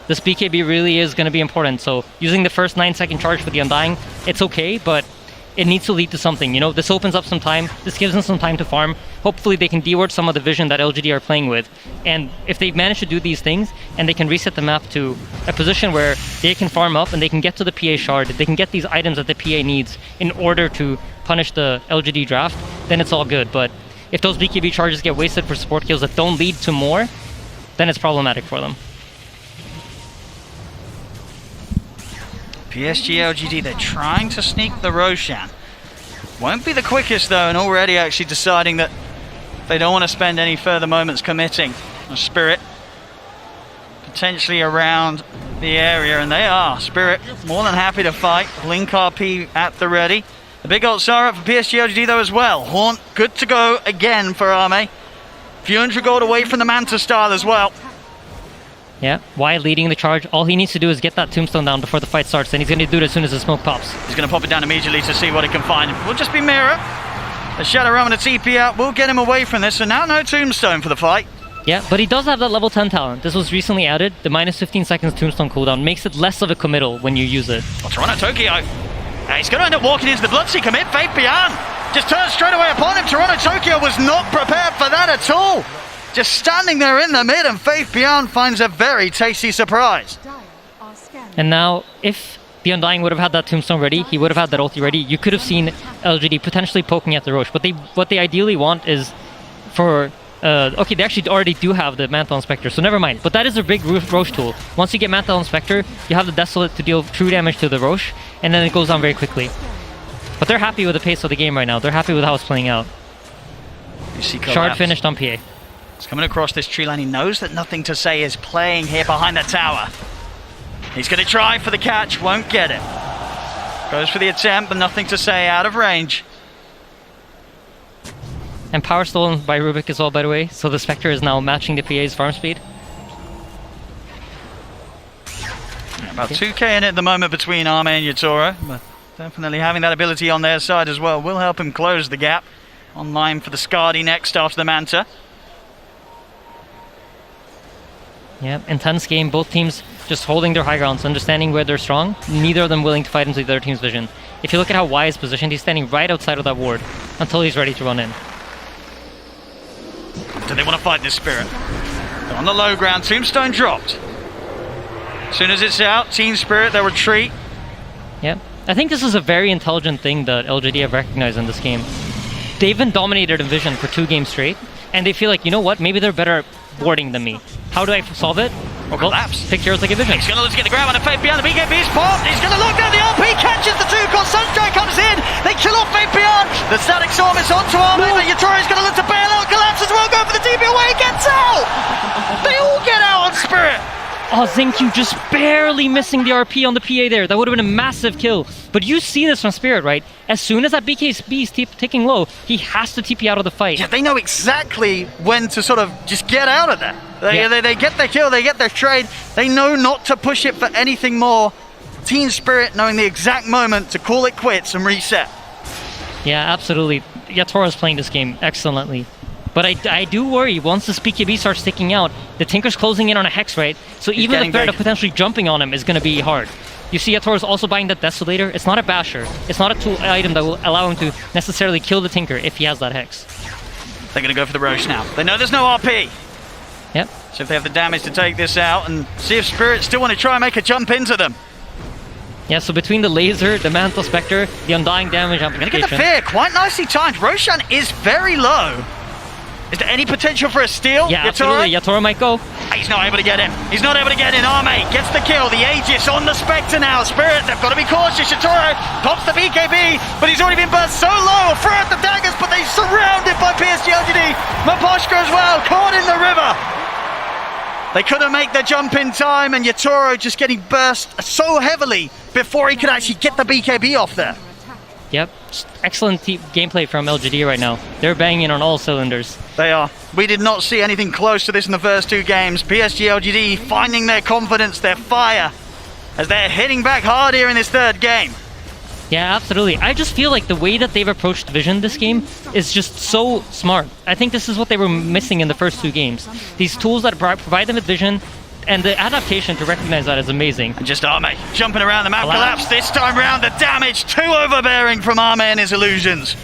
This BKB really is going to be important, so using the first 9-second charge for the Undying, it's okay, but it needs to lead to something, you know? This opens up some time, this gives them some time to farm. Hopefully they can deward some of the vision that LGD are playing with. And if they manage to do these things, and they can reset the map to a position where they can farm up and they can get to the PA shard, they can get these items that the PA needs in order to punish the LGD draft, then it's all good. But if those BKB charges get wasted for support kills that don't lead to more, then it's problematic for them. PSG.LGD, they're trying to sneak the Roshan. Won't be the quickest though, and already actually deciding that they don't want to spend any further moments committing a Spirit potentially around the area, and they are. Spirit more than happy to fight. Blink RP at the ready. The big ults are up for PSG.LGD though as well. Haunt good to go again for Arme. Few hundred gold away from the Manta style as well. Yeah, why leading the charge? All he needs to do is get that tombstone down before the fight starts, and he's going to do it as soon as the smoke pops. He's going to pop it down immediately to see what he can find. Will just be Mirror. The Shadow Realm and a TP out will get him away from this, so now no tombstone for the fight. Yeah, but he does have that level 10 talent. This was recently added. The minus 15 seconds tombstone cooldown makes it less of a committal when you use it. Well, Toronto Tokyo. He's going to end up walking into the Bloodseeker mid. Faith Beyond just turns straight away upon him. Toronto Tokyo was not prepared for that at all. Just standing there in the mid, and Faith Beyond finds a very tasty surprise. And now, if the Undying would have had that tombstone ready, he would have had that ulti ready, you could have seen LGD potentially poking at the Roche. What they ideally want is for... okay, they actually already do have the Mantle Inspector, so never mind. But that is a big Roche tool. Once you get Mantle Inspector, you have the Desolate to deal true damage to the Roche, and then it goes down very quickly. But they're happy with the pace of the game right now. They're happy with how it's playing out. You see Shard finished on PA. He's coming across this tree line. He knows that Nothing to Say is playing here behind the tower. He's going to try for the catch, won't get it. Goes for the attempt, but Nothing to Say out of range. And power stolen by Rubik as well, by the way, so the Spectre is now matching the PA's farm speed. About 2k in it at the moment between Arme and Yatoro, but definitely having that ability on their side as well will help him close the gap. Online for the Skadi next after the Manta. Yeah, intense game. Both teams just holding their high grounds, understanding where they're strong. Neither of them willing to fight into the other team's vision. If you look at how Y is positioned, he's standing right outside of that ward until he's ready to run in. Do they want to fight this Spirit? They're on the low ground. Tombstone dropped. As soon as it's out, Team Spirit, they'll retreat. Yeah, I think this is a very intelligent thing that LGD have recognized in this game. They've been dominated in vision for 2 games straight, and they feel like, you know what, maybe they're better at warding than me. How do I solve it? Or collapse. Pick heroes like a vision. He's going to look to get the grab on the Faith Beyond. The BKB is popped. He's going to look down the RP, catches the 2. Got Sunstrike comes in. They kill off Faith Beyond. The Static Storm is onto Arme. The Yatoro is going to look to bail out. Collapse as well. Go for the TP away. Gets out. They all get out on Spirit. Oh, Zenku just barely missing the RP on the PA there. That would have been a massive kill. But you see this from Spirit, right? As soon as that BKB is ticking low, he has to TP out of the fight. Yeah, they know exactly when to sort of just get out of there. They get their kill, they get their trade. They know not to push it for anything more. Team Spirit knowing the exact moment to call it quits and reset. Yeah, absolutely. Yatoro is playing this game excellently. But I do worry, once this BKB starts sticking out, the Tinker's closing in on a Hex, right? So even the threat of potentially jumping on him is going to be hard. You see Yatoro's also buying that Desolator. It's not a basher. It's not a tool item that will allow him to necessarily kill the Tinker if he has that Hex. They're going to go for the Roche now. They know there's no RP. Yep. So if they have the damage to take this out, and see if Spirit still want to try and make a jump into them. Yeah, so between the laser, the Mantle Spectre, the Undying damage amplification... Going to get the Fear, quite nicely timed. Roshan is very low. Is there any potential for a steal? Yeah, absolutely. Yatoro might go. He's not able to get him. He's not able to get in. Arme gets the kill. The Aegis on the Spectre now. Spirit, they've got to be cautious. Yatoro pops the BKB, but he's already been burst so low. Throw out the daggers, but they're surrounded by PSG.LGD. Maposhka as well, caught in the river. They couldn't make the jump in time, and Yatoro just getting burst so heavily before he could actually get the BKB off there. Yep, excellent gameplay from LGD right now. They're banging on all cylinders. They are. We did not see anything close to this in the first 2 games. PSG.LGD finding their confidence, their fire, as they're hitting back hard here in this 3rd game. Yeah, absolutely. I just feel like the way that they've approached Vision this game is just so smart. I think this is what they were missing in the first 2 games. These tools that provide them with Vision, and the adaptation to recognize that is amazing. And just Arme jumping around the map. Collapse this time round. The damage too overbearing from Arme and his illusions.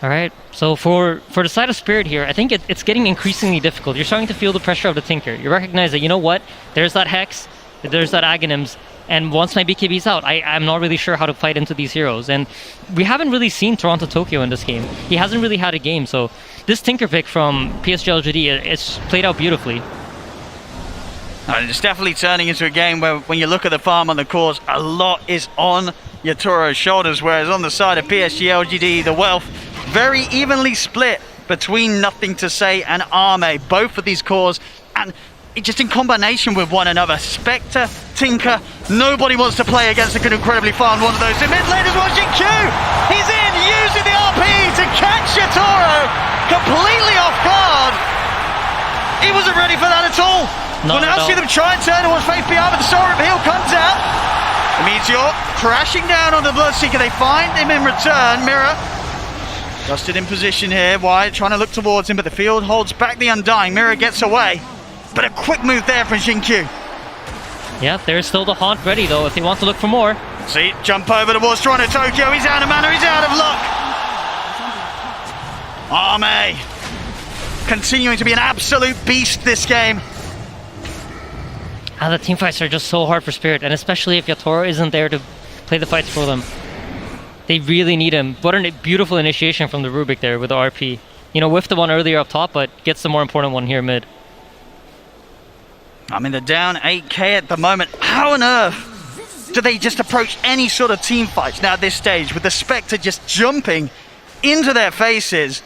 All right, so for the side of Spirit here, I think it's getting increasingly difficult. You're starting to feel the pressure of the Tinker. You recognize that, you know what, there's that Hex, there's that Aghanims, and once my BKB's out, I'm not really sure how to fight into these heroes. And we haven't really seen Toronto Tokyo in this game. He hasn't really had a game, so this Tinker pick from PSG.LGD, it's played out beautifully. It's definitely turning into a game where when you look at the farm on the cores, a lot is on Yatoro's shoulders, whereas on the side of PSG.LGD, the wealth very evenly split between Nothing to Say and Arme, both of these cores, and just in combination with one another. Spectre, Tinker, nobody wants to play against an incredibly fun one of those. In mid lane is watching Q. He's in, using the RP to catch Yatoro completely off guard. He wasn't ready for that at all. We'll now see them try and turn towards Faith Beyond, but the Soul Reveal comes out. The Meteor crashing down on the Bloodseeker. They find him in return. Mirror Dusted in position here, Wyatt trying to look towards him, but the field holds back the Undying. Mirror gets away, but a quick move there from Xingqiu. Yeah, there's still the Haunt ready though if they want to look for more. See, jump over towards Toronto Tokyo, he's out of mana, he's out of luck. Arme continuing to be an absolute beast this game. The team fights are just so hard for Spirit, and especially if Yatoro isn't there to play the fights for them. They really need him. What a beautiful initiation from the Rubik there with the RP. You know, whiffed the one earlier up top, but gets the more important one here mid. I mean, they're down 8k at the moment. How on earth do they just approach any sort of team fights now at this stage with the Spectre just jumping into their faces?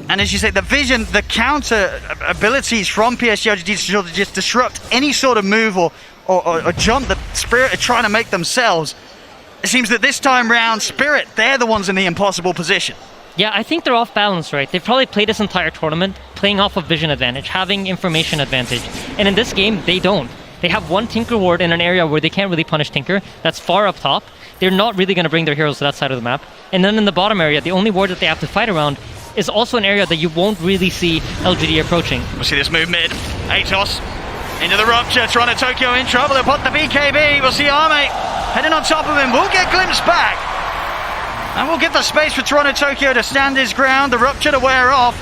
And as you say, the vision, the counter abilities from PSG.LGD to just disrupt any sort of move or jump that Spirit are trying to make themselves. It seems that this time round, Spirit, they're the ones in the impossible position. Yeah, I think they're off balance, right? They've probably played this entire tournament playing off of vision advantage, having information advantage. And in this game, they don't. They have one Tinker ward in an area where they can't really punish Tinker. That's far up top. They're not really going to bring their heroes to that side of the map. And then in the bottom area, the only ward that they have to fight around is also an area that you won't really see LGD approaching. We'll see this move mid. Atos into the rupture. Toronto Tokyo in trouble. They'll put the BKB. We'll see Arme heading on top of him. We'll get glimpsed back. And we'll give the space for Toronto Tokyo to stand his ground. The rupture to wear off.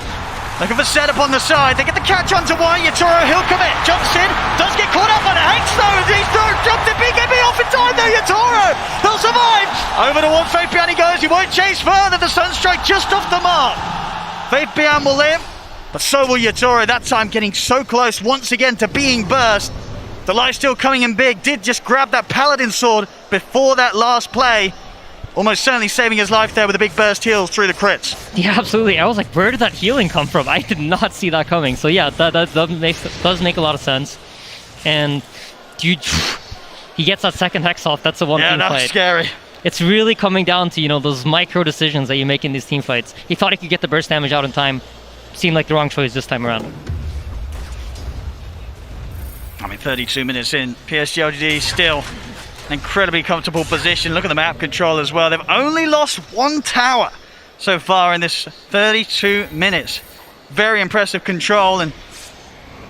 Looking for setup on the side. They get the catch onto White. Yatoro, he'll commit. Jumps in. Does get caught up on Hanks though. He's jumped the BKB off in time though. Yatoro, he'll survive. Over towards Faith Bian he goes. He won't chase further. The Sunstrike just off the mark. Faith Bian will live, but so will Yatoro. That time getting so close once again to being burst. The life still coming in big. Did just grab that Paladin sword before that last play. Almost certainly saving his life there with a big burst heals through the crits. Yeah, absolutely. I was like, where did that healing come from? I did not see that coming. So yeah, that does make a lot of sense. And he gets that second Hex off. That's the one yeah, team that's fight. Scary. It's really coming down to, you know, those micro decisions that you make in these team fights. He thought he could get the burst damage out in time. Seemed like the wrong choice this time around. I mean, 32 minutes in, PSG.LGD still an incredibly comfortable position. Look at the map control as well. They've only lost one tower so far in this 32 minutes. Very impressive control and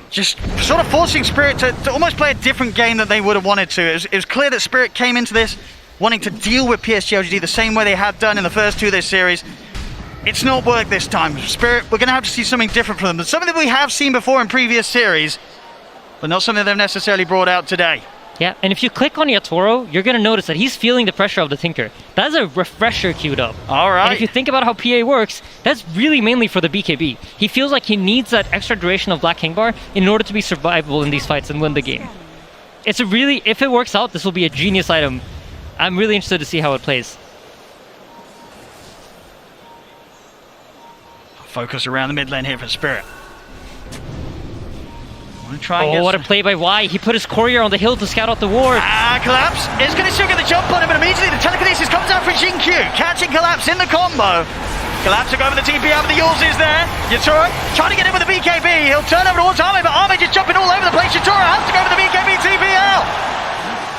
just sort of forcing Spirit to almost play a different game than they would have wanted to. It was clear that Spirit came into this wanting to deal with PSG.LGD the same way they had done in the first two of this series. It's not worked this time. Spirit, we're going to have to see something different from them. Something that we have seen before in previous series, but not something they've necessarily brought out today. Yeah, and if you click on Yatoro, you're going to notice that he's feeling the pressure of the Tinker. That's a refresher queued up. All right. And if you think about how PA works, that's really mainly for the BKB. He feels like he needs that extra duration of Black King Bar in order to be survivable in these fights and win the game. It's a really, if it works out, this will be a genius item. I'm really interested to see how it plays. Focus around the mid lane here for Spirit. Try what a play by Y. He put his courier on the hill to scout out the ward. Collapse is going to still get the jump on him, but immediately the telekinesis comes out for Xingqiu. Catching Collapse in the combo. Collapse took over the TP out, but the Yules is there. Yatoro trying to get in with the BKB. He'll turn over towards Arme, but Arme just jumping all over the place. Yatoro has to go for the BKB TP out.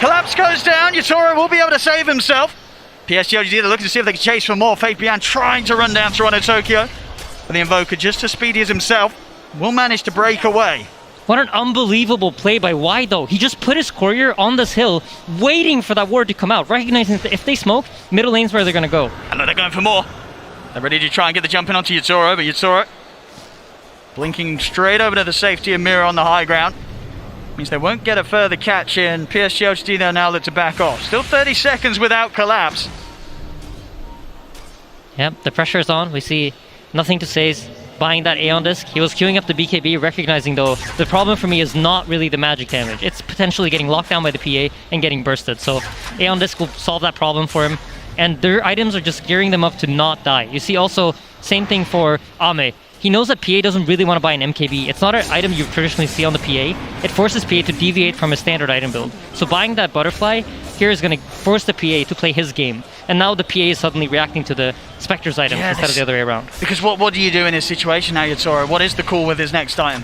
Collapse goes down. Yatoro will be able to save himself. PSG.LGD, they're looking to see if they can chase for more. Fabian trying to run down Toronto Tokyo. But the Invoker, just as speedy as himself, will manage to break away. What an unbelievable play by Y, though. He just put his courier on this hill, waiting for that ward to come out, recognizing that if they smoke, middle lane's where they're going to go. I know they're going for more. They're ready to try and get the jump in onto Yatoro, but Yatoro blinking straight over to the safety of Mira on the high ground. Means they won't get a further catch in. PSG.LGD though now look to back off. Still 30 seconds without collapse. Yep, the pressure is on. We see nothing to say. Buying that Aeon Disc. He was queuing up the BKB, recognizing though the problem for me is not really the magic damage. It's potentially getting locked down by the PA and getting bursted. So Aeon Disc will solve that problem for him. And their items are just gearing them up to not die. You see also, same thing for Ame. He knows that PA doesn't really want to buy an MKB. It's not an item you traditionally see on the PA. It forces PA to deviate from his standard item build. So buying that Butterfly here is going to force the PA to play his game. And now the PA is suddenly reacting to the Spectre's item instead of the other way around. Because what do you do in this situation now, Yatoro? What is the call with his next item?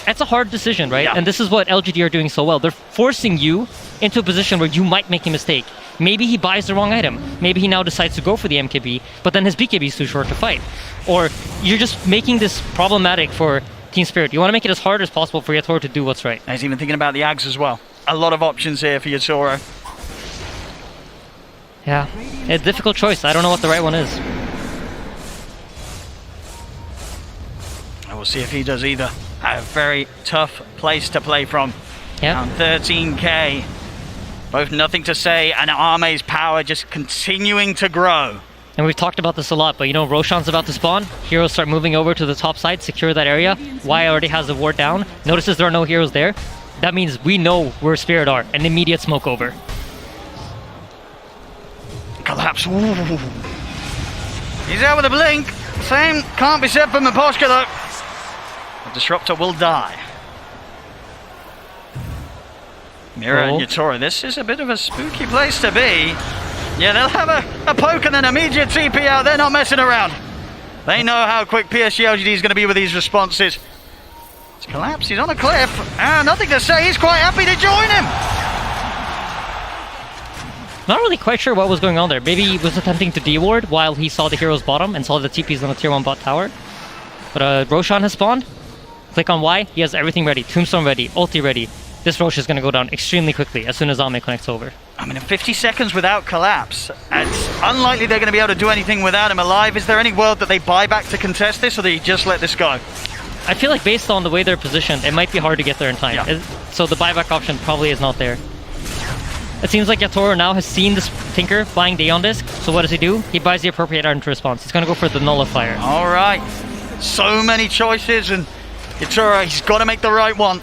It's a hard decision, right? Yeah. And this is what LGD are doing so well. They're forcing you into a position where you might make a mistake. Maybe he buys the wrong item. Maybe he now decides to go for the MKB, but then his BKB is too short to fight. Or you're just making this problematic for Team Spirit. You want to make it as hard as possible for Yatoro to do what's right. He's even thinking about the Ags as well. A lot of options here for Yatoro. Yeah, a difficult choice. I don't know what the right one is. And we'll see if he does either. A very tough place to play from. Yeah. Down 13k. Both nothing to say, and Ame's power just continuing to grow. And we've talked about this a lot, but you know, Roshan's about to spawn. Heroes start moving over to the top side, secure that area. Y already has the ward down. Notices there are no heroes there. That means we know where Spirit are. An immediate smoke over. Collapse. Ooh. He's out with a blink. Same can't be said for Miposhka though. The Disruptor will die. Mira and Yatoro, this is a bit of a spooky place to be. Yeah, they'll have a poke and then immediate TP out. They're not messing around. They know how quick PSG.LGD is going to be with these responses. It's Collapse, he's on a cliff. Nothing to say, he's quite happy to join him. Not really quite sure what was going on there. Maybe he was attempting to de-ward while he saw the hero's bottom and saw the TPs on the tier 1 bot tower. But Roshan has spawned. Click on Y, he has everything ready. Tombstone ready, ulti ready. This Rosh is going to go down extremely quickly as soon as Ame connects over. I mean, in 50 seconds without Collapse, it's unlikely they're going to be able to do anything without him alive. Is there any world that they buy back to contest this, or do you just let this go? I feel like based on the way they're positioned, it might be hard to get there in time. Yeah. So the buyback option probably is not there. It seems like Yatoro now has seen this Tinker buying the Aeon Disc. So what does he do? He buys the appropriate item to response. He's going to go for the Nullifier. All right. So many choices, and Yatoro, he's got to make the right one.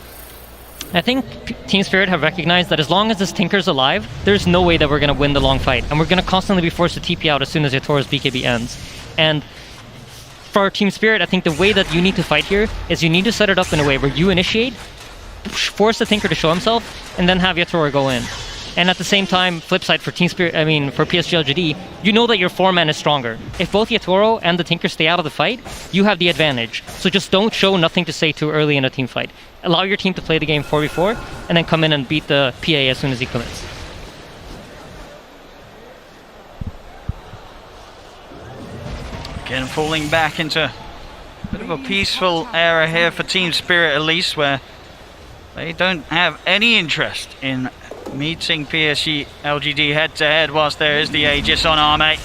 I think Team Spirit have recognized that as long as this Tinker's alive, there's no way that we're going to win the long fight. And we're going to constantly be forced to TP out as soon as Yatoro's BKB ends. And for Team Spirit, I think the way that you need to fight here is you need to set it up in a way where you initiate, force the Tinker to show himself, and then have Yatoro go in. And at the same time, flip side for Team Spirit, for PSG.LGD, you know that your 4-man is stronger. If both Yatoro and the Tinker stay out of the fight, you have the advantage. So just don't show nothing to say too early in a team fight. Allow your team to play the game 4v4, and then come in and beat the PA as soon as he commits. Again, falling back into a bit of a peaceful era here for Team Spirit, at least, where they don't have any interest in meeting PSG.LGD head-to-head, whilst there is the Aegis on Ame.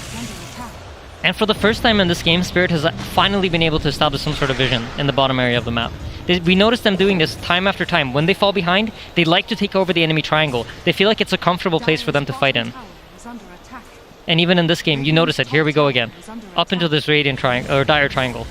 And for the first time in this game, Spirit has finally been able to establish some sort of vision in the bottom area of the map. We noticed them doing this time after time. When they fall behind, they like to take over the enemy triangle. They feel like it's a comfortable place for them to fight in. And even in this game, you notice it. Here we go again. Up into this radiant triangle, or dire triangle.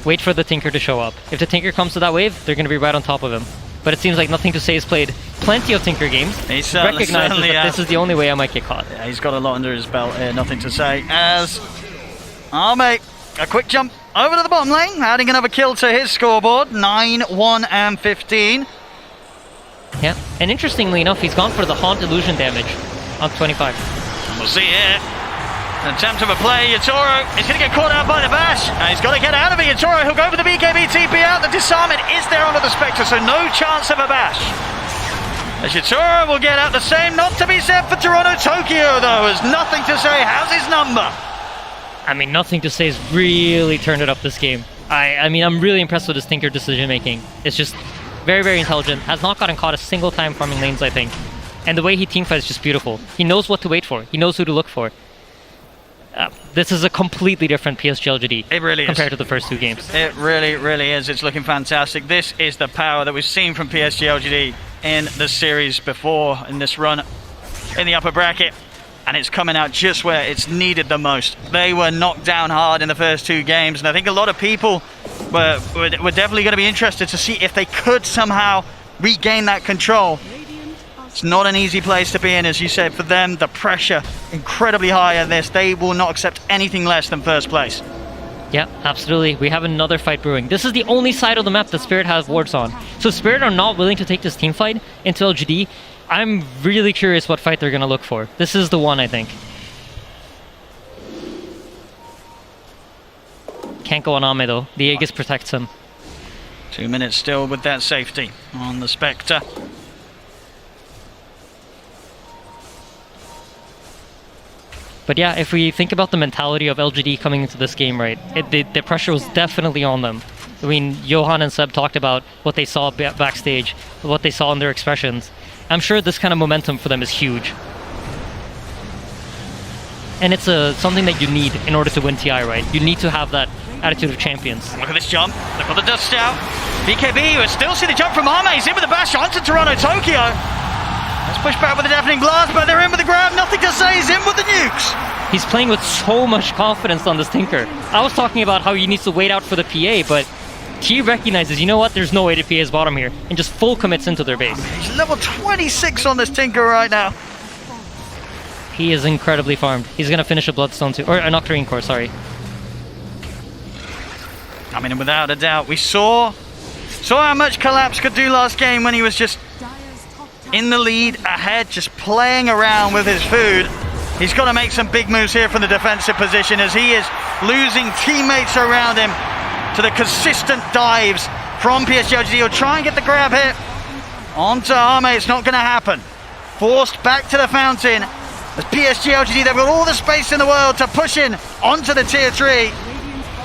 Wait for the Tinker to show up. If the Tinker comes to that wave, they're going to be right on top of him. But it seems like Nothing to Say has played plenty of Tinker games. He certainly recognizes that this is the only way I might get caught. Yeah, he's got a lot under his belt here, Nothing to Say. As Ame, a quick jump over to the bottom lane, adding another kill to his scoreboard. 9, 1, and 15. Yeah, and interestingly enough, he's gone for the Haunt Illusion damage on 25. And we'll see here. An attempt of a play, Yatoro is going to get caught out by the bash. And he's got to get out of it, Yatoro. He'll go for the BKB TP out. The disarmament is there onto the Spectre, so no chance of a bash. As Yatoro will get out the same. Not to be said for Toronto Tokyo, though. There's nothing to say. How's his number? I mean, nothing to say has really turned it up this game. I mean, I'm really impressed with his thinker decision making. It's just very, very intelligent. Has not gotten caught a single time farming lanes, I think. And the way he teamfights is just beautiful. He knows what to wait for. He knows who to look for. This is a completely different PSG.LGD. It really is. Compared to the first two games. It really, really is. It's looking fantastic. This is the power that we've seen from PSG.LGD in the series before, in this run in the upper bracket. And it's coming out just where it's needed the most. They were knocked down hard in the first two games, and I think a lot of people were definitely going to be interested to see if they could somehow regain that control. It's not an easy place to be in, as you said. For them, the pressure incredibly high in this. They will not accept anything less than first place. Yeah, absolutely. We have another fight brewing. This is the only side of the map that Spirit has wards on. So Spirit are not willing to take this team fight into LGD. I'm really curious what fight they're going to look for. This is the one, I think. Can't go on Ame, though. The Aegis protects him. 2 minutes still with that safety on the Spectre. But yeah, if we think about the mentality of LGD coming into this game, right, the pressure was definitely on them. I mean, Johan and Seb talked about what they saw backstage, what they saw in their expressions. I'm sure this kind of momentum for them is huge. And it's something that you need in order to win TI, right? You need to have that attitude of champions. Look at this jump. They've got the dust out. BKB, we still see the jump from Ame. He's in with the bash onto Toronto Tokyo. Let's push back with the deafening blast, but they're in with the grab. Nothing to say. He's in with the nukes. He's playing with so much confidence on this Tinker. I was talking about how he needs to wait out for the PA, but he recognizes, you know what, there's no way to PA his bottom here, and just full commits into their base. He's level 26 on this Tinker right now. He is incredibly farmed. He's going to finish a Bloodstone too, or an Octarine Core, sorry. I mean, without a doubt, we saw how much Collapse could do last game when he was just in the lead, ahead, just playing around with his food. He's got to make some big moves here from the defensive position, as he is losing teammates around him to the consistent dives from PSG.LGD. He'll try and get the grab hit onto Ame. It's not going to happen. Forced back to the fountain. As PSG.LGD, they've got all the space in the world to push in onto the tier 3.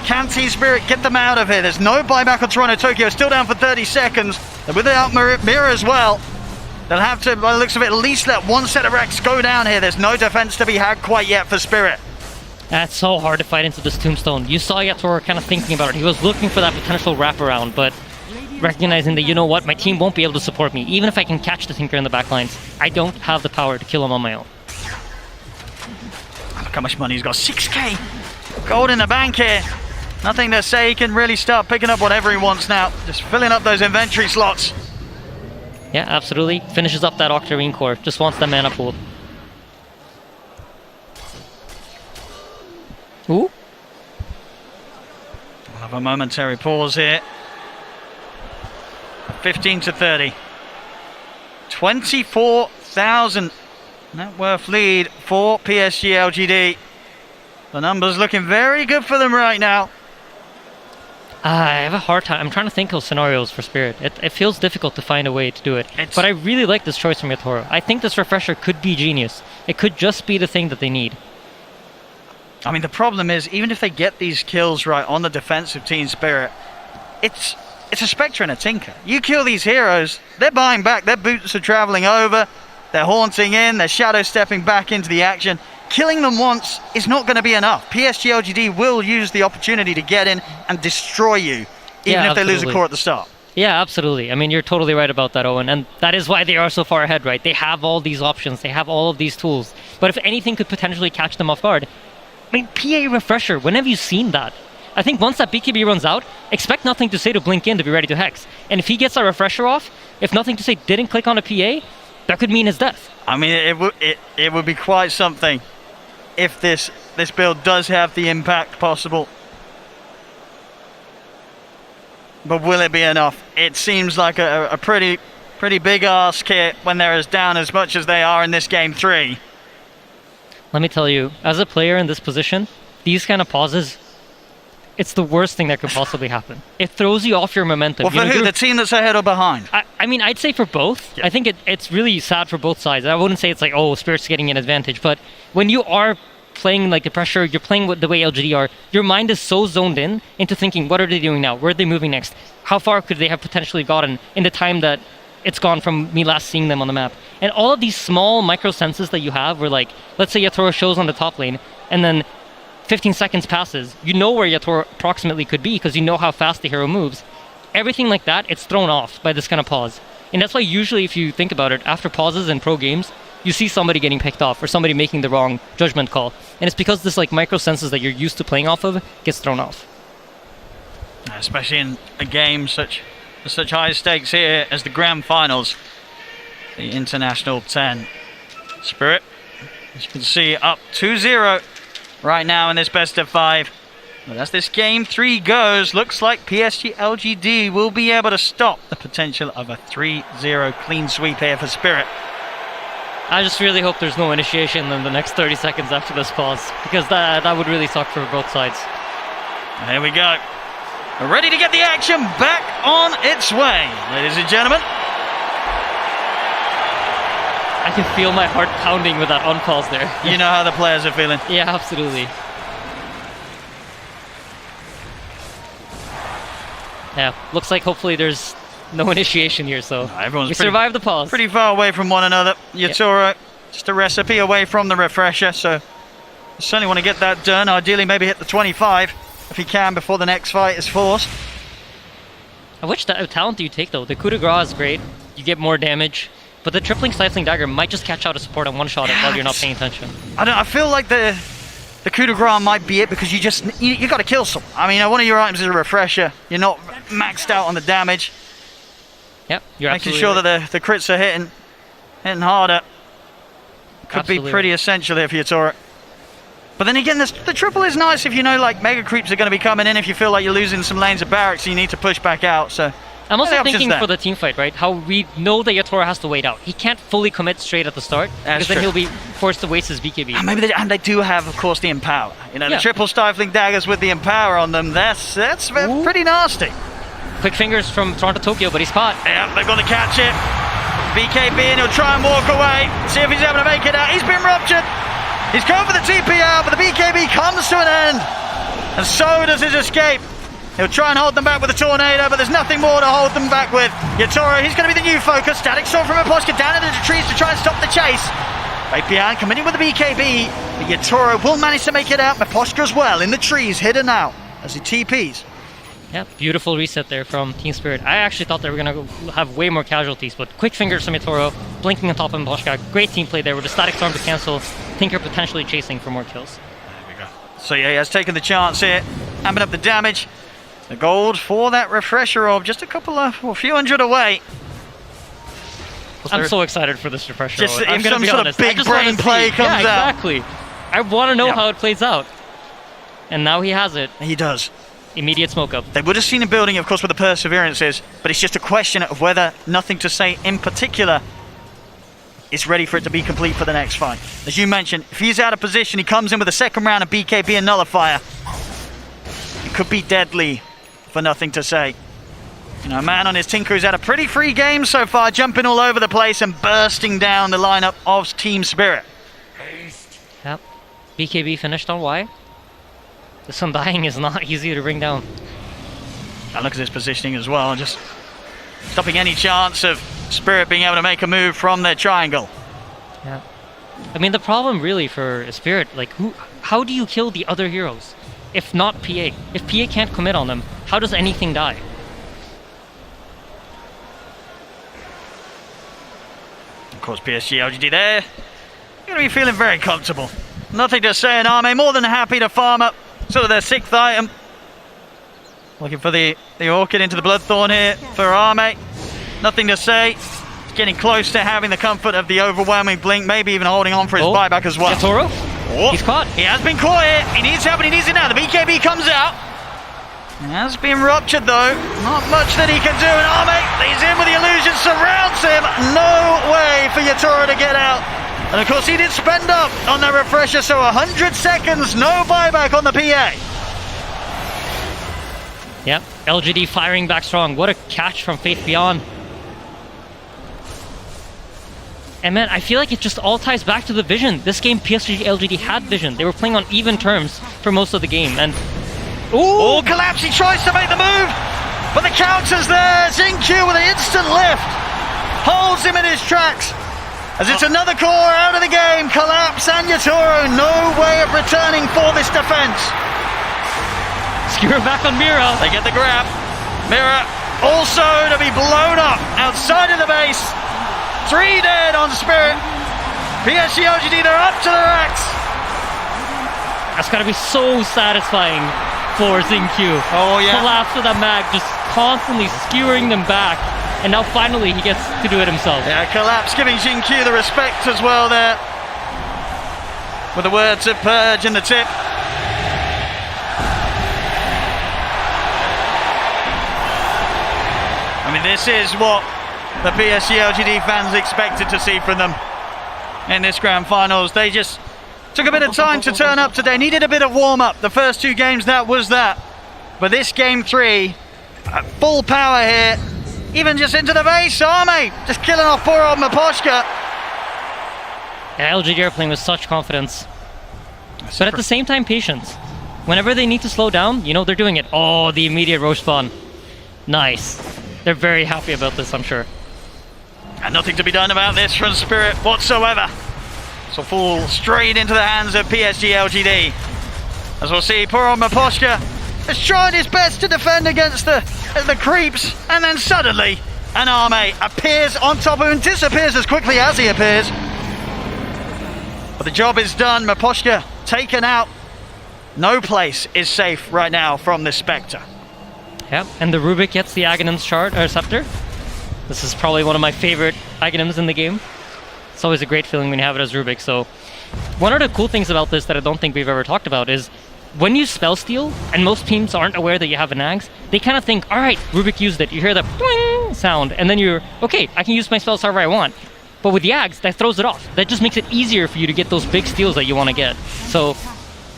Can Team Spirit get them out of here? There's no buyback on Toronto Tokyo, still down for 30 seconds. They're without mirror as well. They'll have to, by the looks of it, at least let one set of racks go down here. There's no defense to be had quite yet for Spirit. That's so hard to fight into this Tombstone. You saw Yatoro kind of thinking about it. He was looking for that potential wraparound, but recognizing that, you know what, my team won't be able to support me. Even if I can catch the Tinker in the backlines, I don't have the power to kill him on my own. Look how much money he's got. 6k gold in the bank here. Nothing to say. He can really start picking up whatever he wants now. Just filling up those inventory slots. Yeah, absolutely. Finishes up that Octarine Core. Just wants the mana pool. Ooh. We'll have a momentary pause here. 15 to 30. 24,000 net worth lead for PSG.LGD. The numbers looking very good for them right now. I have a hard time. I'm trying to think of scenarios for Spirit. It feels difficult to find a way to do it. But I really like this choice from Yatoro. I think this refresher could be genius. It could just be the thing that they need. I mean, the problem is, even if they get these kills right on the defensive Team Spirit, it's a Spectre and a Tinker. You kill these heroes, they're buying back. Their boots are traveling over. They're haunting in. They're shadow stepping back into the action. Killing them once is not going to be enough. PSG.LGD will use the opportunity to get in and destroy you, even if they lose a core at the start. Yeah, absolutely. I mean, you're totally right about that, Owen. And that is why they are so far ahead, right? They have all these options. They have all of these tools. But if anything could potentially catch them off guard, I mean, PA Refresher, when have you seen that? I think once that BKB runs out, expect Nothing to Say to blink in to be ready to Hex. And if he gets that Refresher off, if Nothing to Say didn't click on a PA, that could mean his death. I mean, it would be quite something if this build does have the impact possible. But will it be enough? It seems like a pretty big ask here when they're as down as much as they are in this game 3. Let me tell you, as a player in this position, these kind of pauses, it's the worst thing that could possibly happen. It throws you off your momentum. Well, for who? The team that's ahead or behind? I mean, I'd say for both. I think it's really sad for both sides. I wouldn't say it's like, oh, Spirit's getting an advantage. But when you are playing like the pressure, you're playing with the way LGD are, your mind is so zoned in into thinking, what are they doing now? Where are they moving next? How far could they have potentially gotten in the time that it's gone from me last seeing them on the map? And all of these small micro senses that you have where, like, let's say Yatoro shows on the top lane and then 15 seconds passes, you know where Yatoro approximately could be because you know how fast the hero moves. Everything like that, it's thrown off by this kind of pause. And that's why usually, if you think about it, after pauses in pro games, you see somebody getting picked off or somebody making the wrong judgment call. And it's because this like micro senses that you're used to playing off of gets thrown off. Especially in a game such high stakes here as the grand finals, the International 10. Spirit, as you can see, up 2-0 right now in this best of 5. But as this game 3 goes, looks like PSG.LGD will be able to stop the potential of a 3-0 clean sweep here for Spirit. I just really hope there's no initiation in the next 30 seconds after this pause, because that would really suck for both sides. Here we go. We're ready to get the action back on its way, ladies and gentlemen. I can feel my heart pounding with that unpause there. You know how the players are feeling. Yeah, absolutely. Yeah, looks like hopefully there's no initiation here, so everyone's we survived the pause. Pretty far away from one another. Yatoro, just a recipe away from the refresher, so I certainly want to get that done. Ideally, maybe hit the 25 if he can before the next fight is forced. Which talent do you take though? The coup de grace is great. You get more damage, but the tripling stifling dagger might just catch out a support and one-shot it while you're not paying attention. I feel like the coup de grace might be it because you got to kill someone. I mean, one of your items is a refresher. You're not maxed out on the damage. Yep, you're making sure right. that the crits are hitting harder. Could be pretty essential here for Yatoro. But then again, the triple is nice if you know like mega creeps are going to be coming in if you feel like you're losing some lanes of barracks and you need to push back out. So I'm also thinking for the team fight, right? How we know that Yatoro has to wait out. He can't fully commit straight at the start because then he'll be forced to waste his BKB. And maybe they do have, of course, the Empower. You know, the triple stifling daggers with the Empower on them. That's pretty nasty. Quick fingers from Toronto Tokyo, but he's caught. Yeah, they're going to catch it. BKB, and he'll try and walk away. See if he's able to make it out. He's been ruptured. He's going for the TP out, but the BKB comes to an end. And so does his escape. He'll try and hold them back with a tornado, but there's nothing more to hold them back with. Yatoro, he's going to be the new focus. Static Sword from Aposka down into the trees to try and stop the chase. Right behind, coming in with the BKB. But Yatoro will manage to make it out. Aposka as well in the trees, hidden out as he TPs. Yeah, beautiful reset there from Team Spirit. I actually thought they were going to have way more casualties, but quick fingers from Yatoro, blinking on top of Mboshka. Great team play there with a Static Storm to cancel. Tinker potentially chasing for more kills. There we go. So yeah, he has taken the chance here, amping up the damage. The gold for that refresher orb, just a few hundred away. I'm so excited for this refresher orb. I'm if gonna some be sort honest. of big brain play comes out. Exactly. I want to know how it plays out. And now he has it. He does. Immediate smoke up. They would have seen him building, of course, with the perseverances, but it's just a question of whether Nothing to Say in particular is ready for it to be complete for the next fight. As you mentioned, if he's out of position, he comes in with a second round of BKB and Nullifier. It could be deadly for Nothing to Say. You know, a man on his Tinker who's had a pretty free game so far, jumping all over the place and bursting down the lineup of Team Spirit. Yep. BKB finished on Y. This Undying is not easy to bring down. And look at his positioning as well, just stopping any chance of Spirit being able to make a move from their triangle. Yeah. I mean, the problem really for Spirit, like, how do you kill the other heroes? If not PA. If PA can't commit on them, how does anything die? Of course, PSG.LGD there. You're going to be feeling very comfortable. Nothing to Say in Arme, more than happy to farm up sort of their 6th item. Looking for the Orchid into the Bloodthorn here for Arme. Nothing to Say. He's getting close to having the comfort of the overwhelming blink, maybe even holding on for his buyback as well. Yatoro? Oh, he's caught. He has been caught here. He needs help and he needs it now. The BKB comes out. It has been ruptured though. Not much that he can do. And Arme, he's in with the illusion, surrounds him. No way for Yatoro to get out. And of course he did spend up on that refresher, so 100 seconds, no buyback on the PA. Yep, LGD firing back strong. What a catch from Faith Beyond. And man, I feel like it just all ties back to the vision. This game, PSG.LGD had vision. They were playing on even terms for most of the game. And ooh, Collapse, he tries to make the move, but the counter's there. XinQ with an instant lift holds him in his tracks as it's another core out of the game. Collapse and Yatoro, no way of returning for this defense. Skewer back on Mira. They get the grab. Mira also to be blown up outside of the base. 3 dead on Spirit. PSG.LGD, they're up to their racks. That's gotta be so satisfying for XinQ. Oh yeah. Collapse with a mag, just constantly skewering them back. And now finally he gets to do it himself. Yeah, Collapse giving XinQ the respect as well there. With the words of Purge in the tip. I mean, this is what the PSG.LGD fans expected to see from them in this grand finals. They just took a bit of time to turn up today, needed a bit of warm-up. The first 2 games, that was that. But this game 3, full power here, even just into the base. Arme just killing off poor old Maposhka. Yeah, LGD are playing with such confidence. But at the same time, patience. Whenever they need to slow down, you know, they're doing it. Oh, the immediate roach spawn. Nice. They're very happy about this, I'm sure. And nothing to be done about this from Spirit whatsoever. So fall straight into the hands of PSG.LGD. As we'll see, poor old Maposhka has tried his best to defend against the creeps, and then suddenly an Arme appears on top of him, disappears as quickly as he appears. But the job is done. Maposhka taken out. No place is safe right now from this Spectre. Yep, and the Rubik gets the Aghanim's shard, or scepter. This is probably one of my favorite Aghanims in the game. It's always a great feeling when you have it as Rubik. So one of the cool things about this that I don't think we've ever talked about is when you spell steal, and most teams aren't aware that you have an Ags, they kind of think, all right, Rubik used it. You hear the boing sound, and then you're, okay, I can use my spells however I want. But with the Ags, that throws it off. That just makes it easier for you to get those big steals that you want to get. So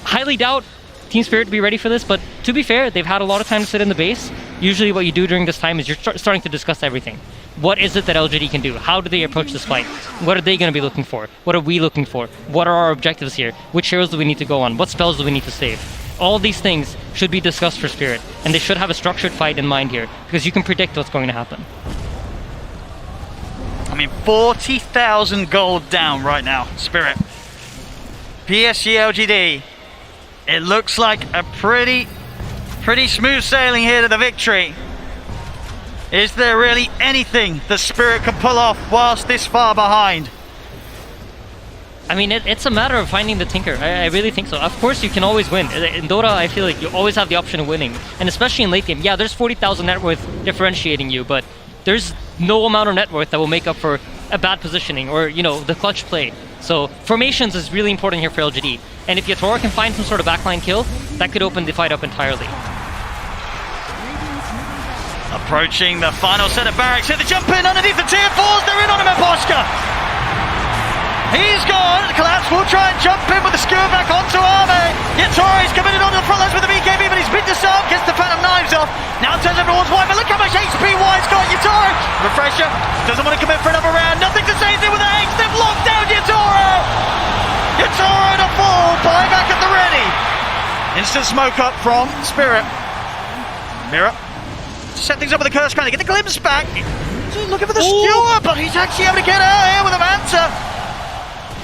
highly doubt Team Spirit to be ready for this, but to be fair, they've had a lot of time to sit in the base. Usually what you do during this time is you're starting to discuss everything. What is it that LGD can do? How do they approach this fight? What are they going to be looking for? What are we looking for? What are our objectives here? Which heroes do we need to go on? What spells do we need to save? All these things should be discussed for Spirit, and they should have a structured fight in mind here, because you can predict what's going to happen. I mean, 40,000 gold down right now, Spirit. PSG.LGD. It looks like a pretty smooth sailing here to the victory. Is there really anything the Spirit can pull off whilst this far behind? I mean, it's a matter of finding the Tinker. I really think so. Of course, you can always win. In Dota, I feel like you always have the option of winning. And especially in late game, yeah, there's 40,000 net worth differentiating you, but there's no amount of net worth that will make up for a bad positioning or, you know, the clutch play. So formations is really important here for LGD. And if Yatoro can find some sort of backline kill, that could open the fight up entirely. Approaching the final set of barracks here, the jump in underneath the tier 4s, they're in on him, Maposhka! He's gone, Collapse will try and jump in with the skewer back onto Arme. Yatoro's committed onto the front lines with the BKB, but he's been disarmed, gets the Phantom Knives off. Now turns over towards White, but look how much HP White's got. Yatoro, refresher, doesn't want to commit for another round, nothing to say there with the X, they've locked down Yatoro! Yatoro to fall, buyback at the ready. Instant smoke up from Spirit. Mira, set things up with the curse crown, they get the glimpse back. He's looking for the skewer, but he's actually able to get out here with a Manta.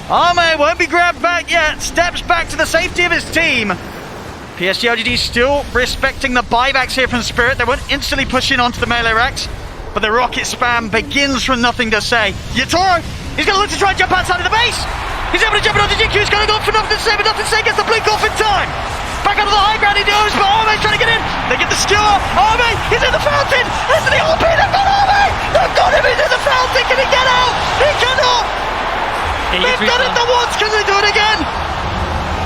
Arme won't be grabbed back yet, steps back to the safety of his team. PSG.LGD still respecting the buybacks here from Spirit. They won't instantly push in onto the melee racks, but the rocket spam begins from nothing to say. Yatoro, he's going to look to try and jump outside of the base. He's able to jump onto GQ, he's going to go for nothing to say, but nothing to say, gets the blink off in time. Back out of the high ground he goes, but Arme's trying to get in. They get the skewer. Arme, he's in the fountain. That's the LP, they've got Arme. They've got him, he's in the fountain. Can he get out? He cannot. They've done it the once, can they do it again?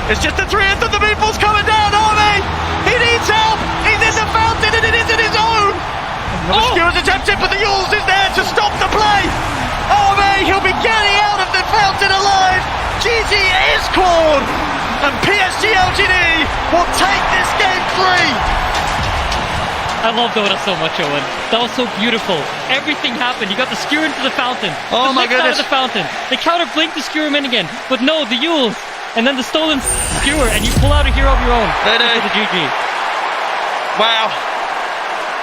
It's just the 3th of the meatballs coming down. Arme, he needs help. He's in the fountain and it isn't his own. The skewer's attempted, but the Yules is there to stop the play. Arme, he'll be getting out of the fountain alive. penalty is called, and PSG.LGD will take this game 3. I love Dota so much, Owen. That was so beautiful. Everything happened. You got the skewer into the fountain. Oh my Out goodness. of the fountain. They counter blink the skewer in again. But no, the Yules. And then the stolen skewer, and you pull out a hero of your own. They do. For the GG. Wow.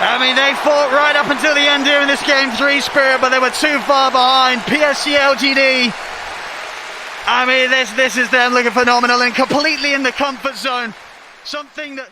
I mean, they fought right up until the end here in this game 3, Spirit, but they were too far behind. PSG.LGD. I mean, this is them looking phenomenal and completely in the comfort zone. Something that...